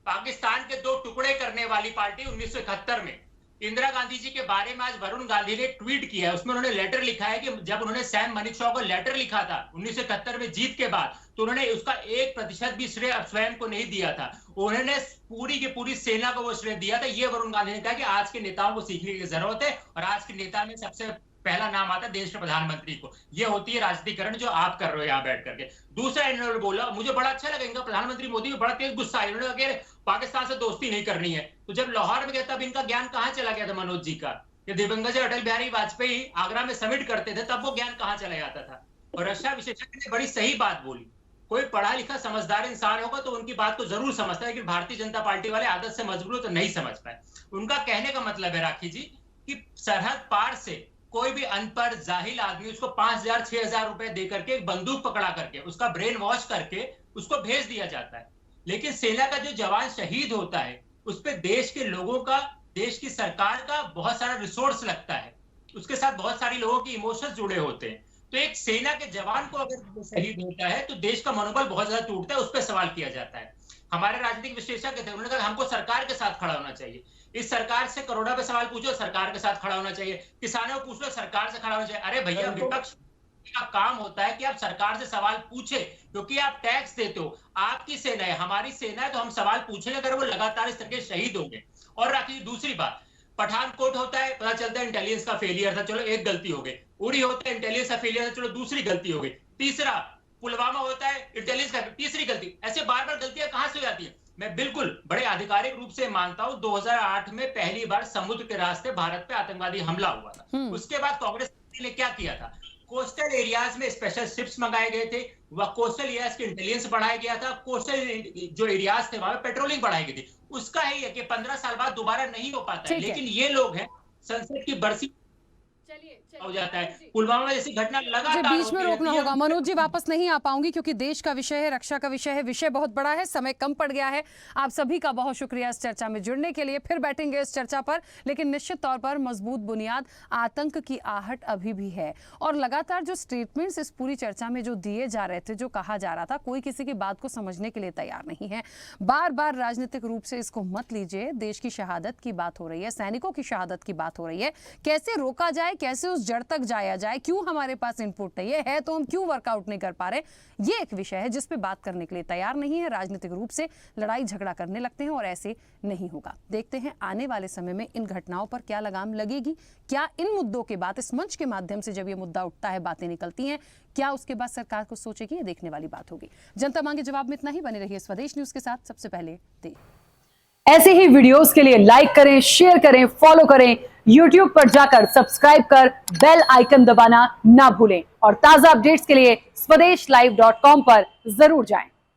पाकिस्तान के 2 टुकड़े करने वाली पार्टी 1971 में इंदिरा गांधी जी के बारे में आज वरुण गांधी ने ट्वीट किया है। उसमें उन्होंने लेटर लिखा है कि जब उन्होंने सैम मनेकशॉ को लेटर लिखा था 1971 में जीत के बाद, तो उन्होंने उसका 1% भी श्रेय स्वयं को नहीं दिया था, उन्होंने पूरी की पूरी सेना को वो श्रेय दिया था। ये वरुण गांधी ने कहा कि आज के नेताओं को सीखने की जरूरत है और आज के नेता में सबसे पहला नाम आता है देश के प्रधानमंत्री को। ये होती है राजनीतिकरण जो आप कर रहे हो यहाँ बैठ करके। दूसरा इन्होंने बोला, मुझे बड़ा अच्छा लगा इनका, प्रधानमंत्री मोदी में बड़ा तेज गुस्सा है, इन्होंने कहा पाकिस्तान से दोस्ती नहीं करनी है। तो जब लाहौर में गया तब इनका ज्ञान कहाँ चला गया था मनोज जी का? कि दिवंगत अटल बिहारी वाजपेयी आगरा में समिट करते थे तब वो ज्ञान कहाँ चला जाता था? और रक्षा विशेषज्ञ ने बड़ी सही बात बोली, कोई पढ़ा लिखा समझदार इंसान होगा तो उनकी बात को जरूर समझता है, लेकिन भारतीय जनता पार्टी वाले आदत से मजबूर तो नहीं समझ पाए। उनका कहने का मतलब है राखी जी कि सरहद पार से कोई भी अनपढ़ जाहिल आदमी उसको 5,000-6,000 रुपए दे करके एक बंदूक पकड़ा करके उसका ब्रेन वॉश करके उसको भेज दिया जाता है। लेकिन सेना का जो जवान शहीद होता है उस पे देश के लोगों का, देश की सरकार का बहुत सारा रिसोर्स लगता है, उसके साथ बहुत सारी लोगों के इमोशंस जुड़े होते हैं। तो एक सेना के जवान को अगर शहीद होता है तो देश का मनोबल बहुत ज्यादा टूटता है, उस पर सवाल किया जाता है। हमारे राजनीतिक विश्लेषक थे, उन्होंने कहा हमको सरकार के साथ खड़ा होना चाहिए। इस सरकार से करोड़ा पे सवाल पूछो, सरकार के साथ खड़ा होना चाहिए। किसानों को पूछ लो, सरकार से खड़ा होना चाहिए। अरे भैया, विपक्ष का काम होता है कि आप सरकार से सवाल पूछे, क्योंकि आप टैक्स देते हो, आपकी सेना है, हमारी सेना है, तो हम सवाल पूछेंगे अगर वो लगातार इस तरह के शहीद होंगे। और राखी दूसरी बात, पठानकोट होता है, पता चलता है इंटेलिजेंस का फेलियर था, चलो एक गलती हो गई। उड़ी होता है, इंटेलिजेंस का फेलियर था, चलो दूसरी गलती हो गई। तीसरा पुलवामा होता है, इंटेलिजेंस का तीसरी गलती। ऐसे बार बार गलतियां कहां से हो जाती है? मैं बिल्कुल बड़े आधिकारिक रूप से मानता हूं 2008 में पहली बार समुद्र के रास्ते भारत पे आतंकवादी हमला हुआ था। उसके बाद कांग्रेस ने क्या किया था? कोस्टल एरियाज में स्पेशल शिप्स मंगाए गए थे, वह कोस्टल एरियाज के इंटेलिजेंस बढ़ाया गया था, कोस्टल जो एरियाज थे वहां पेट्रोलिंग बढ़ाई गई थी। उसका है कि 15 साल बाद दोबारा नहीं हो पाता है। लेकिन ये लोग हैं, संसद की बरसी हो जाता है, पुलवामा जैसी घटना लगातार बीच में रोकना होगा। मनोज जी वापस नहीं आ पाऊंगी क्योंकि देश का विषय है, रक्षा का विषय है, विषय बहुत बड़ा है, समय कम पड़ गया है। आप सभी का बहुत शुक्रिया इस चर्चा में जुड़ने के लिए। फिर बैठेंगे इस चर्चा पर, लेकिन निश्चित तौर पर मजबूत बुनियाद, आतंक की आहट अभी भी है। और लगातार जो स्टेटमेंट्स इस पूरी चर्चा में जो दिए जा रहे थे, जो कहा जा रहा था, कोई किसी की बात को समझने के लिए तैयार नहीं है। बार बार राजनीतिक रूप से इसको मत लीजिए। देश की शहादत की बात हो रही है, सैनिकों की शहादत की बात हो रही है। कैसे रोका जाए, कैसे उस जड़ तक जाया जाए, क्यों हमारे पास इनपुट नहीं है तो हम क्यों वर्कआउट नहीं कर पा रहे, ये एक विषय है जिस पे बात करने के लिए तैयार नहीं है। राजनीतिक रूप से लड़ाई झगड़ा करने लगते हैं और ऐसे नहीं होगा। देखते हैं आने वाले समय में इन घटनाओं पर क्या लगाम लगेगी, क्या इन मुद्दों के बाद इस मंच के माध्यम से जब ये मुद्दा उठता है, बातें निकलती हैं, क्या उसके बाद सरकार कुछ सोचेगी, ये देखने वाली बात होगी। जनता मांगे जवाब में इतना ही। बने रहिए स्वदेश न्यूज के साथ। सबसे पहले ऐसे ही वीडियोस के लिए लाइक करें, शेयर करें, फॉलो करें। YouTube पर जाकर सब्सक्राइब कर बेल आइकन दबाना ना भूलें और ताजा अपडेट्स के लिए swedeshlive.com पर जरूर जाएं।